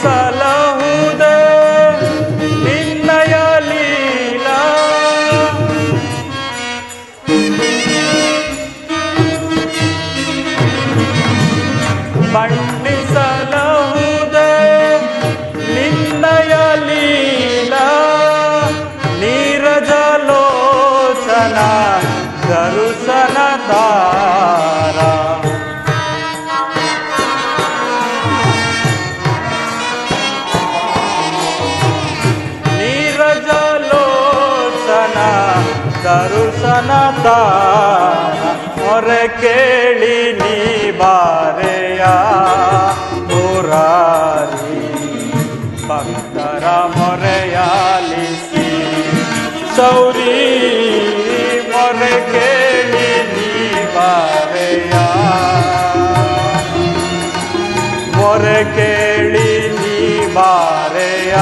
ಬಣ್ಣಿಸಲಹುದೇ ನಿನ್ನಯ ಲೀಲಾ ಬಣ್ಣಿಸಲಹುದೇ ನಿನ್ನಯ ಲೀಲಾ ನೀರಜಲೋಚನ ದರುಶನ ತಾರ ದರುಶನ ತಾರ ಮೊರೆ ಕೇಳಿ ನೀ ಬಾರೆಯ ಮುರಾರಿ ಭಕ್ತರ ಮೊರೆಯಾಲಿಸಿ ಸೌರಿ ಮೊರೆ ಕೇಳಿ ನೀ ಬಾರೆಯ ಮೊರೆ ಕೇಳಿ ನೀ ಬಾರೆಯ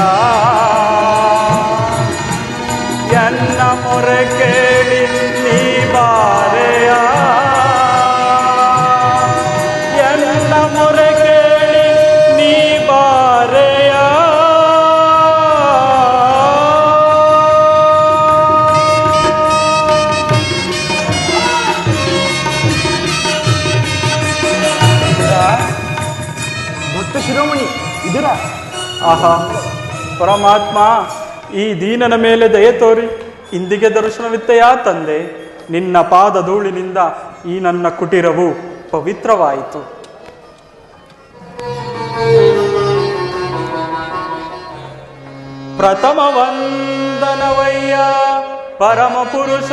ಎನ್ನ ಮೊರೆ ಕೇಳಿ ನೀ ಬಾರೆಯ ಎನ್ನ ಮೊರೆ ಕೇಳಿ ನೀ ಬಾರೆಯ ಭಕ್ತ ಶಿರೋಮಣಿ ಇದರ ಆಹಾ ಪರಮಾತ್ಮ ಈ ದೀನನ ಮೇಲೆ ದಯೆ ತೋರಿ ಇಂದಿಗೆ ದರ್ಶನವಿತ್ತೆಯಾ ತಂದೆ ನಿನ್ನ ಪಾದ ಧೂಳಿನಿಂದ ಈ ನನ್ನ ಕುಟೀರವು ಪವಿತ್ರವಾಯಿತು. ಪ್ರಥಮ ವಂದನವಯ್ಯ ಪರಮ ಪುರುಷ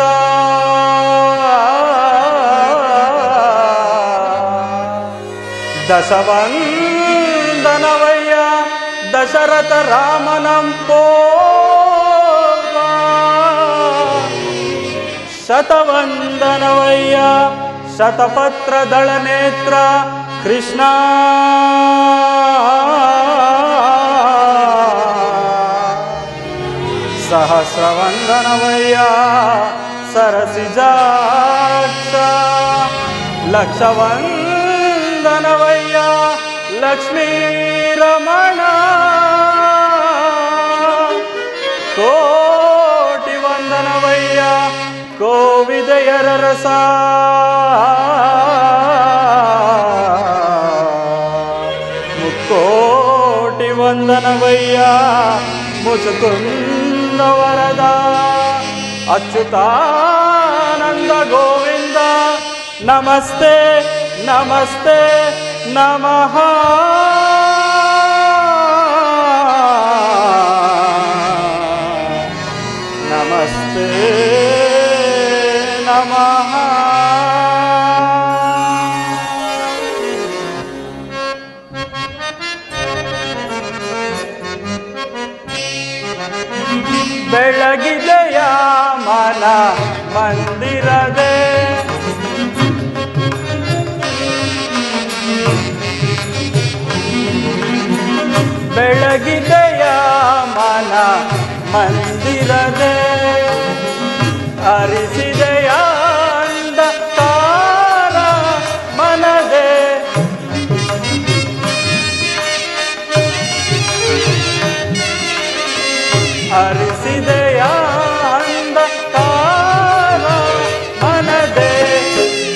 ದಶವಂದನವಯ್ಯ ದಶರಥ ರಾಮನಂಪೋ ಶತವಂದನವಯ್ಯ ಶತಪತ್ರ ದಳ ನೇತ್ರ ಕೃಷ್ಣ ಸಹಸ್ರವಂದನವಯ್ಯ ಸರಸಿಜಾಕ್ಷ ಲಕ್ಷವಂದನವಯ್ಯ ಲಕ್ಷ್ಮೀ ರಮಣ ಕೋಟಿ ವಂದನವಯ್ಯ ಕೋವಿದಯರ ರಸ ಮುಕ್ಕೋಟಿ ವಂದನವಯ್ಯ ಮುಚುಕುಂದ ವರದ ಅಚ್ಯುತಾನಂದ ಗೋವಿಂದ ನಮಸ್ತೆ ನಮಸ್ತೆ ನಮಃ ನಮಸ್ತೆ ನಮಃ ಬೆಳಗಿದೆಯ ಮನ ಮಂದಿರದೆ ಬೆಳಗಿದೆಯ ಮನ ಮಂದಿರದೆ ಅರಿಸಿದೆಯ ಅಂಧಕಾರ ಮನದೆ ಹರಿಸಿದೆಯ ಅಂಧಕಾರ ಮನದೆ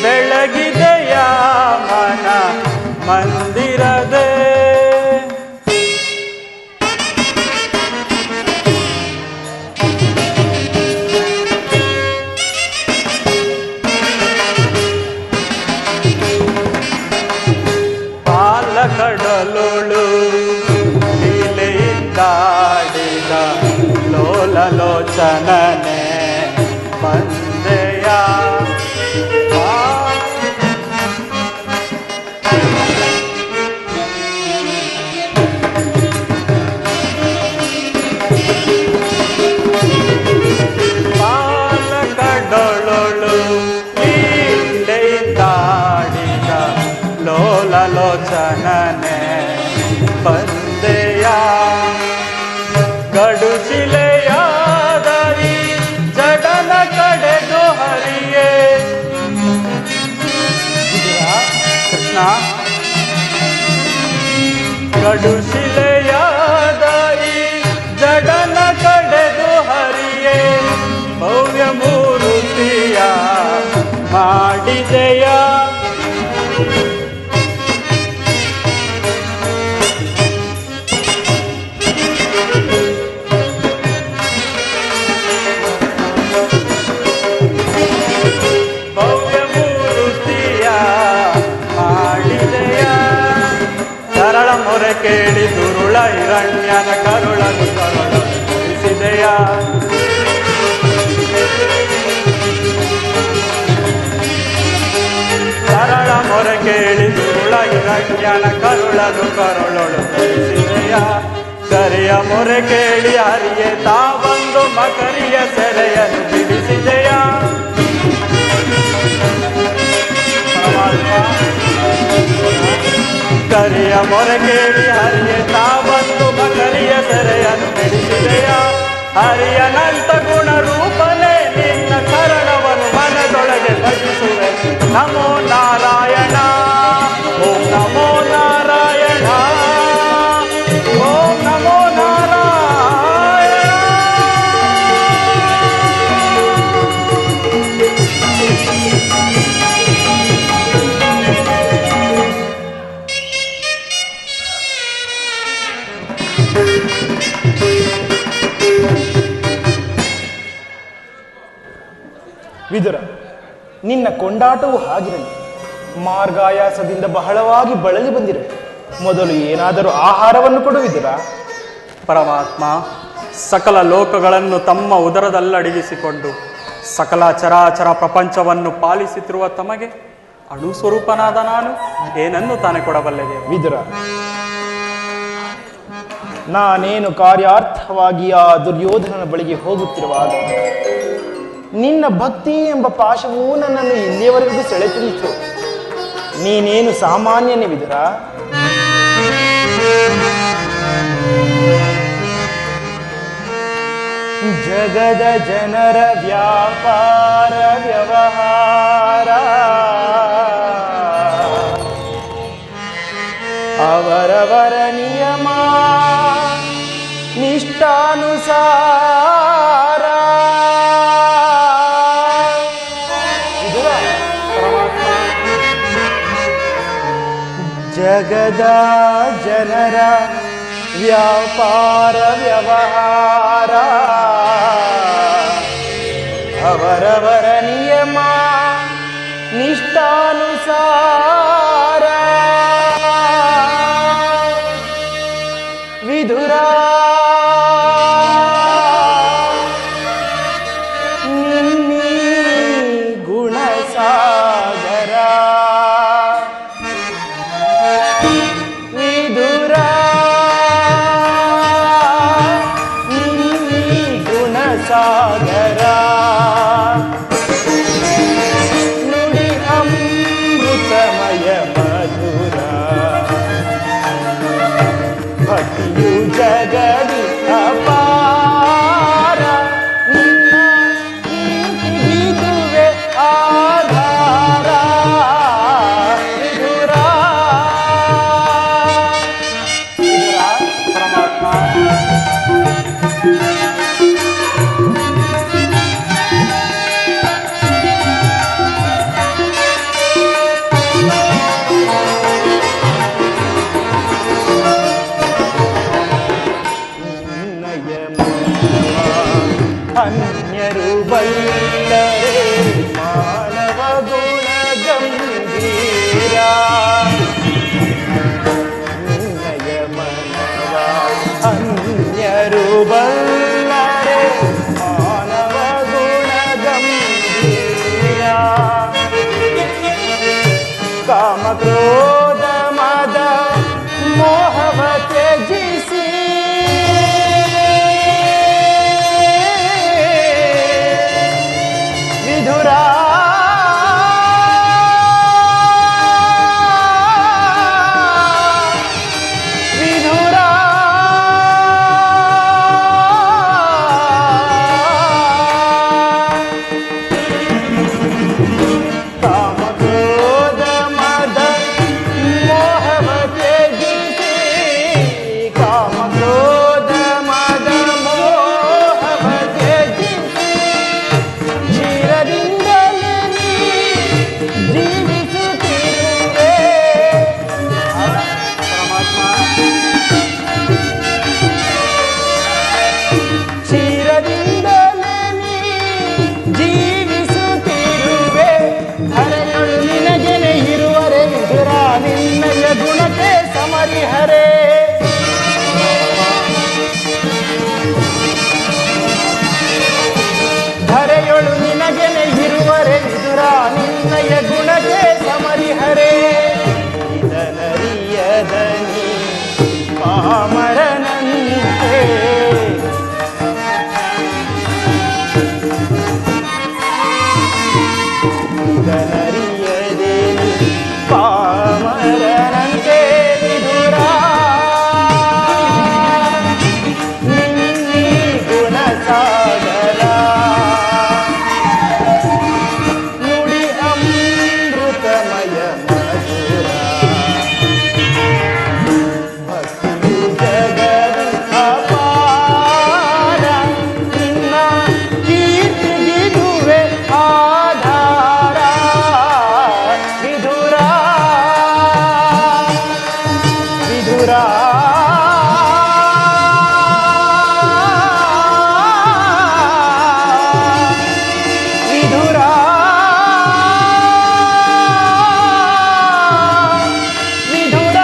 ಬೆಳಗಿದೆಯ ಮನ ಮಂದಿರದೆ ಲೋಚನನೆ ಬಂದೆಯ ಪಾಲಕಡೊಳೊಳು ಲೀಲೆಯಿಂದಾಡಿದ ಲೋಲಲೋಚನನೆ ಬಂದೆಯ ಗಡುಶಿಲೆಯಾದ ಈ ಜಡನ ಕಡೆದು ಹರಿಯೇ ಕೃಷ್ಣ ಗಡುಶಿಲೆಯಾದ ಈ ಜಡನ ಕಡೆದು ಹರಿಯೇ ಭವ್ಯ ಮೂರುತಿಯ ಮಾಡಿದೆಯ ಭವ್ಯ ಮೂರುತಿಯ ಮಾಡಿದೆಯ ಸರಳ ಮೊರೆ ಕೇಳಿ ದುರುಳ ಹಿರಣ್ಯನ ಕರುಳನು ಕರುಳಿಸಿದೆಯ ಸರಳ ಮೊರೆ ಕೇಳಿ ದುರುಳ ಹಿರಣ್ಯನ ಕರುಳನು ಕರುಳೊಳು ಧರಿಸಿದೆಯ ಕರಿಯ ಮೊರೆ ಕೇಳಿ ಹರಿಯೇ ತಾ ಬಂದು ಮಕರಿಯ ಸೆರೆಯನ್ನು ಬಿಡಿಸಿದೆಯ ಕರಿಯ ಮೊರೆ ಕೇಳಿ ಹರಿಯ ತಾ ಬಂದು ಮಕರಿಯ ಸೆರೆಯನ್ನು ಬಿಡಿಸಿದೆಯ ಹರಿಯನಂತ ಗುಣ ರೂಪನೇ ನಿನ್ನ ಕರಣವನ್ನು ಮನದೊಳಗೆ ಭಜಿಸುವೆ ನಮೋ ನಾರಾಯಣ ಓಂ ನಮೋ ನಾರಾಯಣ ಓಂ ನಮೋ ನಾರಾಯಣ. ವಿದುರ, ನಿನ್ನ ಕೊಂಡಾಟವು ಹಾಗಿರಲಿ. ಮಾರ್ಗಾಯಾಸದಿಂದ ಬಹಳವಾಗಿ ಬಳಲಿ ಬಂದಿರು. ಮೊದಲು ಏನಾದರೂ ಆಹಾರವನ್ನು ಕೊಡು ವಿದುರ. ಪರಮಾತ್ಮ ಸಕಲ ಲೋಕಗಳನ್ನು ತಮ್ಮ ಉದರದಲ್ಲಡಗಿಸಿಕೊಂಡು ಸಕಲ ಚರಾಚರ ಪ್ರಪಂಚವನ್ನು ಪಾಲಿಸುತ್ತಿರುವ ತಮಗೆ ಅಣು ಸ್ವರೂಪನಾದ ನಾನು ಏನನ್ನು ತಾನೇ ಕೊಡಬಲ್ಲೆ ದೇವ? ವಿದುರ, ನಾನೇನು ಕಾರ್ಯಾರ್ಥವಾಗಿ ಆ ದುರ್ಯೋಧನನ ಬಳಿಗೆ ಹೋಗುತ್ತಿರುವಾಗ ನಿನ್ನ ಭಕ್ತಿ ಎಂಬ ಪಾಶವೂ ನನ್ನನ್ನು ಇಲ್ಲಿಯವರೆಗೂ ಸೆಳೆತಿತ್ತು. ನೀನೇನು ಸಾಮಾನ್ಯನೇ ವಿದುರ. ಜಗದ ಜನರ ವ್ಯಾಪಾರ ವ್ಯವಹಾರ ಅವರವರ ನಿಯಮ ನಿಷ್ಠಾನುಸಾರ. ಜಗದ ಜನರ ವ್ಯಾಪಾರ ವ್ಯವಹಾರ ಅವರವರ ನಿಯಮ ನಿಷ್ಠಾನುಸಾರ. ವಿದುರ, ನಿನ್ನೀ ಗುಣಸಾಗರ. ವಿದುರ, ನಿನ್ನೀ ಗುಣಸಾಗರ. ನುಡಿ ಅಮೃತಮಯ ಮಧುರ. ಭಕ್ತಿಯು ಜಗದಿ ಅಪಾರ. ನಿನ್ನ ನೀತಿಗಿದುವೆ ಆಧಾರ. ವಿದುರ, ಪರಮಾತ್ಮ ಸಮರಿಹರೇ ಧರೆಯೊಳು ನಿನಗೆನೆ ಇರುವರೆ ವಿದುರ ನಿನ್ನಯ ಗುಣಕ್ಕೆ ಸಮರಿಹರೇ ಇದನರಿಯದನಿ ಪಾಮರನಂತೆ ಇದನರಿಯದೆ ಪಾಮರನಂತೆ ವಿದುರ ನಿನ್ನಿ ಗುಣಸಾಗರ ನುಡಿ ಅಮೃತಮಯ ಮಧುರ ಭಕ್ತಿಯು ಜಗದ ಅಪಾರ ನಿನ್ನ ಕೀರ್ತಿಗಿದುವೆ ಆಧಾರ ವಿಧುರ ವಿಧುರ ವಿಧುರ ವಿಧುರ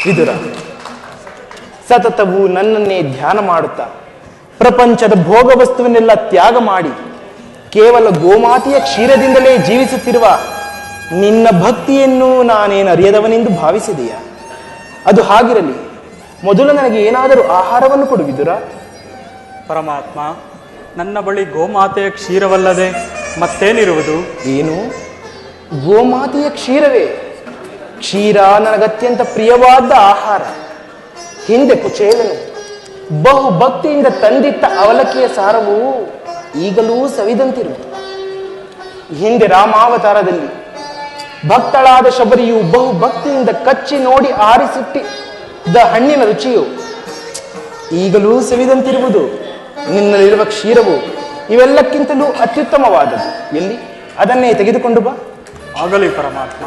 ವಿದುರ ಸತತವು ನನ್ನನ್ನೇ ಧ್ಯಾನ ಮಾಡುತ್ತಾ ಪ್ರಪಂಚದ ಭೋಗ ವಸ್ತುವನ್ನೆಲ್ಲ ತ್ಯಾಗ ಮಾಡಿ ಕೇವಲ ಗೋಮಾತೆಯ ಕ್ಷೀರದಿಂದಲೇ ಜೀವಿಸುತ್ತಿರುವ ನಿನ್ನ ಭಕ್ತಿಯನ್ನು ನಾನೇನು ಅರಿಯದವನೆಂದು ಭಾವಿಸಿದೆಯಾ? ಅದು ಹಾಗಿರಲಿ, ಮೊದಲು ನನಗೆ ಏನಾದರೂ ಆಹಾರವನ್ನು ಕೊಡು ವಿದುರ. ಪರಮಾತ್ಮ, ನನ್ನ ಬಳಿ ಗೋಮಾತೆಯ ಕ್ಷೀರವಲ್ಲದೆ ಮತ್ತೇನಿರುವುದು? ಏನು? ಗೋಮಾತೆಯ ಕ್ಷೀರವೇ? ಕ್ಷೀರ ನನಗತ್ಯಂತ ಪ್ರಿಯವಾದ ಆಹಾರ. ಹಿಂದೆ ಕುಚೇಲನು ಬಹು ಭಕ್ತಿಯಿಂದ ತಂದಿಟ್ಟ ಅವಲಕ್ಕಿಯ ಸಾರವು ಈಗಲೂ ಸವಿದಂತಿರುವುದು. ಹಿಂದೆ ರಾಮಾವತಾರದಲ್ಲಿ ಭಕ್ತಳಾದ ಶಬರಿಯು ಬಹು ಭಕ್ತಿಯಿಂದ ಕಚ್ಚಿ ನೋಡಿ ಆರಿಸಿಟ್ಟಿದ್ದ ಹಣ್ಣಿನ ರುಚಿಯು ಈಗಲೂ ಸವಿದಂತಿರುವುದು. ನಿನ್ನಲ್ಲಿರುವ ಕ್ಷೀರವು ಇವೆಲ್ಲಕ್ಕಿಂತಲೂ ಅತ್ಯುತ್ತಮವಾದದ್ದು. ಎಲ್ಲಿ? ಅದನ್ನೇ ತೆಗೆದುಕೊಂಡು ಬಾ. ಆಗಲಿ ಪರಮಾತ್ಮ.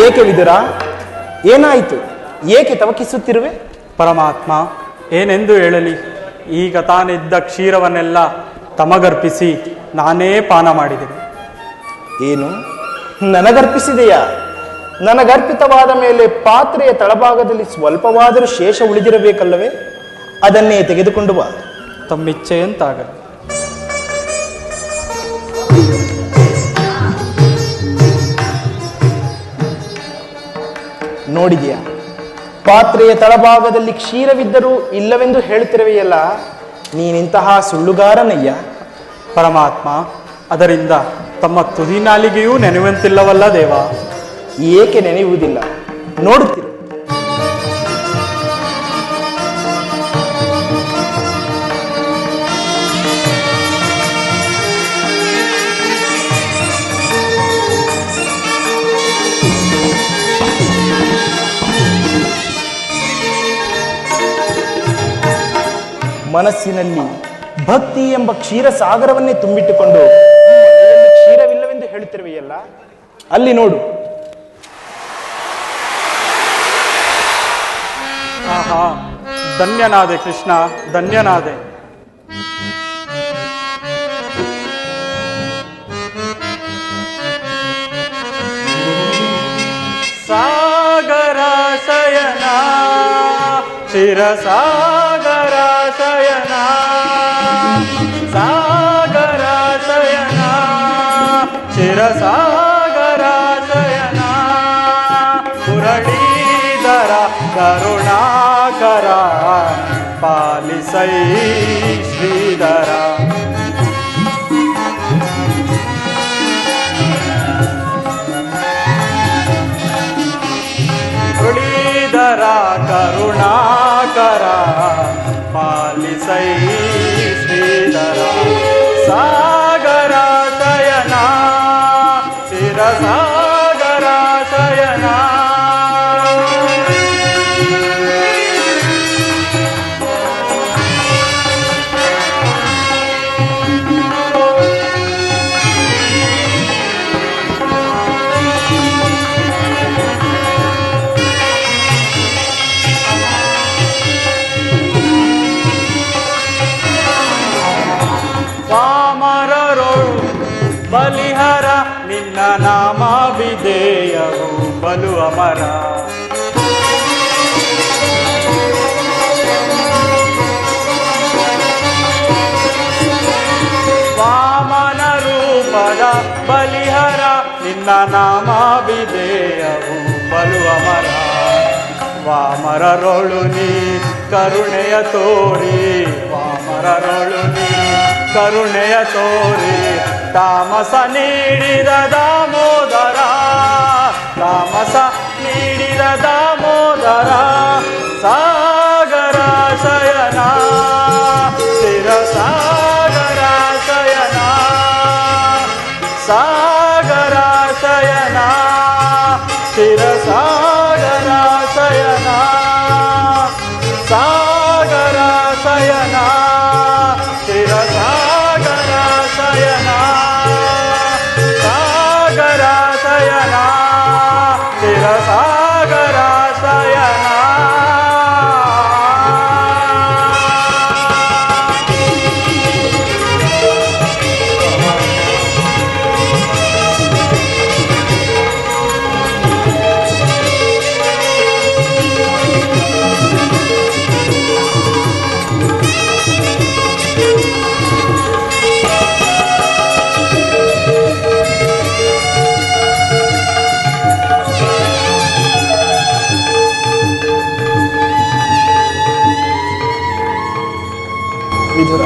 ಏಕೆ ವಿದುರ? ಏನಾಯಿತು? ಏಕೆ ತವಕಿಸುತ್ತಿರುವೆ? ಪರಮಾತ್ಮ, ಏನೆಂದು ಹೇಳಲಿ? ಈಗ ತಾನಿದ್ದ ಕ್ಷೀರವನ್ನೆಲ್ಲ ತಮಗರ್ಪಿಸಿ ನಾನೇ ಪಾನ ಮಾಡಿದೆನು. ಏನು? ನನಗರ್ಪಿಸಿದೆಯಾ? ನನಗರ್ಪಿತವಾದ ಮೇಲೆ ಪಾತ್ರೆಯ ತಳಭಾಗದಲ್ಲಿ ಸ್ವಲ್ಪವಾದರೂ ಶೇಷ ಉಳಿದಿರಬೇಕಲ್ಲವೇ? ಅದನ್ನೇ ತೆಗೆದುಕೊಂಡು ಬಾ. ತಮ್ಮಿಚ್ಛೆಯಂತಾಗಲಿ. ನೋಡಿದೆಯಾ? ಪಾತ್ರೆಯ ತಳಭಾಗದಲ್ಲಿ ಕ್ಷೀರವಿದ್ದರೂ ಇಲ್ಲವೆಂದು ಹೇಳುತ್ತಿರುವೆಯಲ್ಲ, ನೀನಿಂತಹ ಸುಳ್ಳುಗಾರನಯ್ಯ. ಪರಮಾತ್ಮ, ಅದರಿಂದ ತಮ್ಮ ತುದಿ ನಾಲಿಗೆಯೂ ನೆನೆಯುವಂತಿಲ್ಲವಲ್ಲ ದೇವ? ಏಕೆ ನೆನೆಯುವುದಿಲ್ಲ? ನೋಡುತ್ತಿರು. ಮನಸ್ಸಿನಲ್ಲಿ ಭಕ್ತಿ ಎಂಬ ಕ್ಷೀರ ಸಾಗರವನ್ನೇ ತುಂಬಿಟ್ಟುಕೊಂಡು ಮನೆಯಲ್ಲಿ ಕ್ಷೀರವಿಲ್ಲವೆಂದು ಹೇಳುತ್ತಿರುವೆಯಲ್ಲ, ಅಲ್ಲಿ ನೋಡು. ಆಹಾ, ಧನ್ಯನಾದೆ ಕೃಷ್ಣ, ಧನ್ಯನಾದೆ. ಸಾಗರ ಶಯನ ಶಿರಸಾಗರ ಶಯನ ಸಾಗರ ಶಯನ ಶಿರಸಾಗರ ಶಯನ ಮುರಳೀಧರ ಕರುಣಾಕರ ಪಾಲಿಸೈ ಶ್ರೀಧರ ಮುರಳೀಧರ ಕರುಣಾಕರ ಪಾಲಿಸೈ ಶ್ರೀಧರ ಸಾಗರ ಶಯನ ಶಿರಸಾಗರ ಶಯನ ನಾಮಾಭಿಧೇಯವು ಬಲು ಅಮರ. ವಾಮನ ರೂಪದ ಬಲಿಹರ ನಿನ್ನ ನಾಮಾಭಿಧೇಯವು ಬಲು ಅಮರ. ವಾಮರರೊಳು ನೀ ಕರುಣೆಯ ತೋರಿ, ವಾಮರರೊಳು ನೀ ಕರುಣೆಯ ತೋರಿ, ತಾಮಸ ನೀಡಿದ ದಾಮೋದರ, ತಾಮಸ ನೀಡಿದ ದಾಮೋದರ. ಸಾಗರ ಶಯನ ಸ್ಥಿರ ಸಾಗರ ಶಯನ, ಸಾಗರ ಶಯನ ಸ್ಥಿರ ಸಾಗರ ಶಯನ, ಸಾಗರ ಶಯನ ಸ್ಥಿರ ಸಾಗರ ಶಯನ, ಸಾಗರ ಶಯನ ಸ್ಥಿರ ಸಾಗರ ಶಯನ. ವಿದುರ,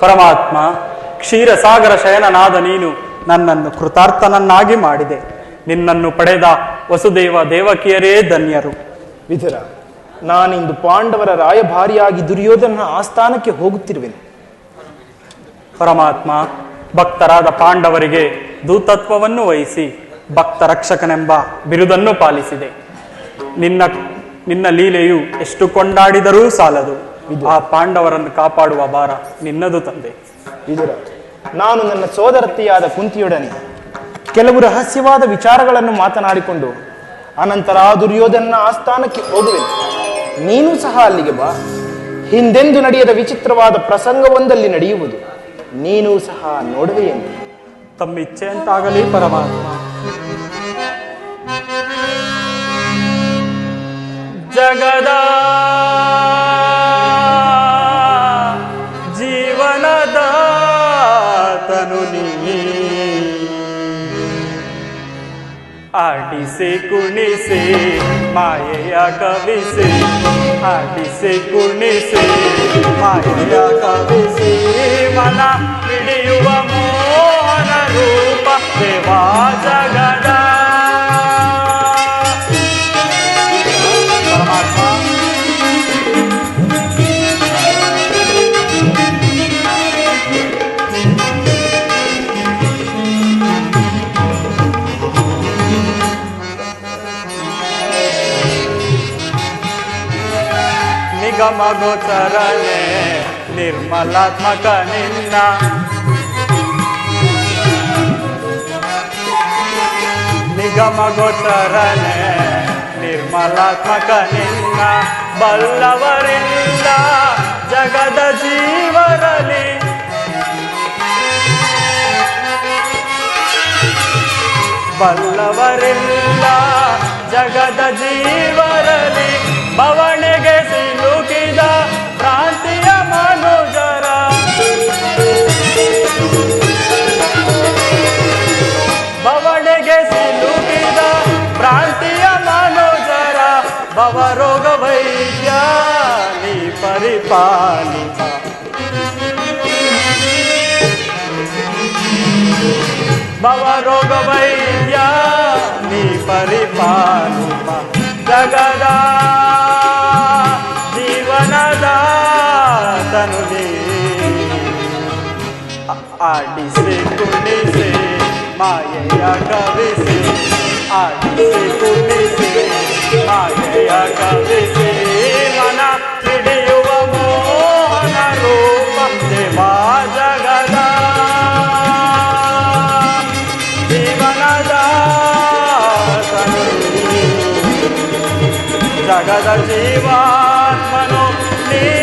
ಪರಮಾತ್ಮ, ಕ್ಷೀರಸಾಗರ ಶಯನನಾದ ನೀನು ನನ್ನನ್ನು ಕೃತಾರ್ಥನನ್ನಾಗಿ ಮಾಡಿದೆ. ನಿನ್ನನ್ನು ಪಡೆದ ವಸುದೇವ ದೇವಕಿಯರೇ ಧನ್ಯರು. ವಿದುರ, ನಾನಿಂದು ಪಾಂಡವರ ರಾಯಭಾರಿಯಾಗಿ ದುರ್ಯೋಧನ ಆಸ್ಥಾನಕ್ಕೆ ಹೋಗುತ್ತಿರುವೆನು. ಪರಮಾತ್ಮ, ಭಕ್ತರಾದ ಪಾಂಡವರಿಗೆ ದೂತತ್ವವನ್ನು ವಹಿಸಿ ಭಕ್ತ ರಕ್ಷಕನೆಂಬ ಬಿರುದನ್ನು ಪಾಲಿಸಿದೆ. ನಿನ್ನ ಲೀಲೆಯು ಎಷ್ಟು ಕೊಂಡಾಡಿದರೂ ಸಾಲದು. ಆ ಪಾಂಡವರನ್ನು ಕಾಪಾಡುವ ಭಾರ ನಿನ್ನದು ತಂದೆ. ವಿದುರ, ನಾನು ನನ್ನ ಸೋದರತ್ತೆಯಾದ ಕುಂತಿಯೊಡನೆ ಕೆಲವು ರಹಸ್ಯವಾದ ವಿಚಾರಗಳನ್ನು ಮಾತನಾಡಿಕೊಂಡು ಅನಂತರ ದುರ್ಯೋಧನ ಆಸ್ಥಾನಕ್ಕೆ ಹೋಗುವೆನು. ನೀನು ಸಹ ಅಲ್ಲಿಗೆ ಬಾ. ಹಿಂದೆಂದು ನಡೆಯದ ವಿಚಿತ್ರವಾದ ಪ್ರಸಂಗವೊಂದಲ್ಲಿ ನಡೆಯುವುದು. ನೀನು ಸಹ ನೋಡುವೆಯೇನು? ತಮ್ಮಿಚ್ಛೆ ಅಂತಾಗಲಿ ಪರಮಾತ್ಮ. ಜಗದ ಜೀವನದ ತನು ನೀ, ಆಡಿಸಿ ಕುಣಿಸಿ ಮಾಯೆಯ ಕವಿಸಿ, ಆಡಿಸಿ ಕುಣಿಸಿ ಮಾಯೆಯ ಕವಿಸಿ, ಮನ ಹಿಡಿಯುವ ಮೋಹನ ರೂಪ ದೇವಾ ಜಗದ. ಪರಮಾತ್ಮ, ನಿಗಮ ಗೋಚರನೆ ನಿರ್ಮಲಾತ್ಮಕ ನಿನ್ನ, ನಿಗಮ ಗೋಚರನೆ ನಿರ್ಮಲಾತ್ಮಕ ನಿನ್ನ, ಬಲ್ಲವರಿಲ್ಲ ಜಗದ ಜೀವರಲಿ, ಬಲ್ಲವರಿಲ್ಲ ಜಗದ ಜೀವರಲಿ, ಬವಣೆಗೆ ಸಿಲುಕಿದ ಪ್ರಾಂತಿಯ ಮನುಜರ, ಬವಣೆಗೆ ಸಿಲುಕಿದ ಪ್ರಾಂತಿಯ ಮನುಜರ, ಭವರೋಗ ವೈದ್ಯ ನೀ ಪರಿಪಾಲಿತ, ಭವರೋಗ ವೈದ್ಯ ನೀ ಪರಿಪಾಲಿತ, ಜಗದ ಜೀವನದ ತನು ನೀ, ಆಡಿಸಿ ಕುಣಿಸಿ ಮಾಯೆಯ ಕವಿಸಿ, ಆಡಿಸಿ ಕುಣಿಸಿ ಮಾಯೆಯ ಕವಿಸಿ, ಮನ ಹಿಡಿಯುವ ಮೋಹನ ರೂಪ ದೇವಾ ಜಗದ ಜೀವನದ ತನು, ಜಗದ ಜೀವಾತ್ಮನು ನೀ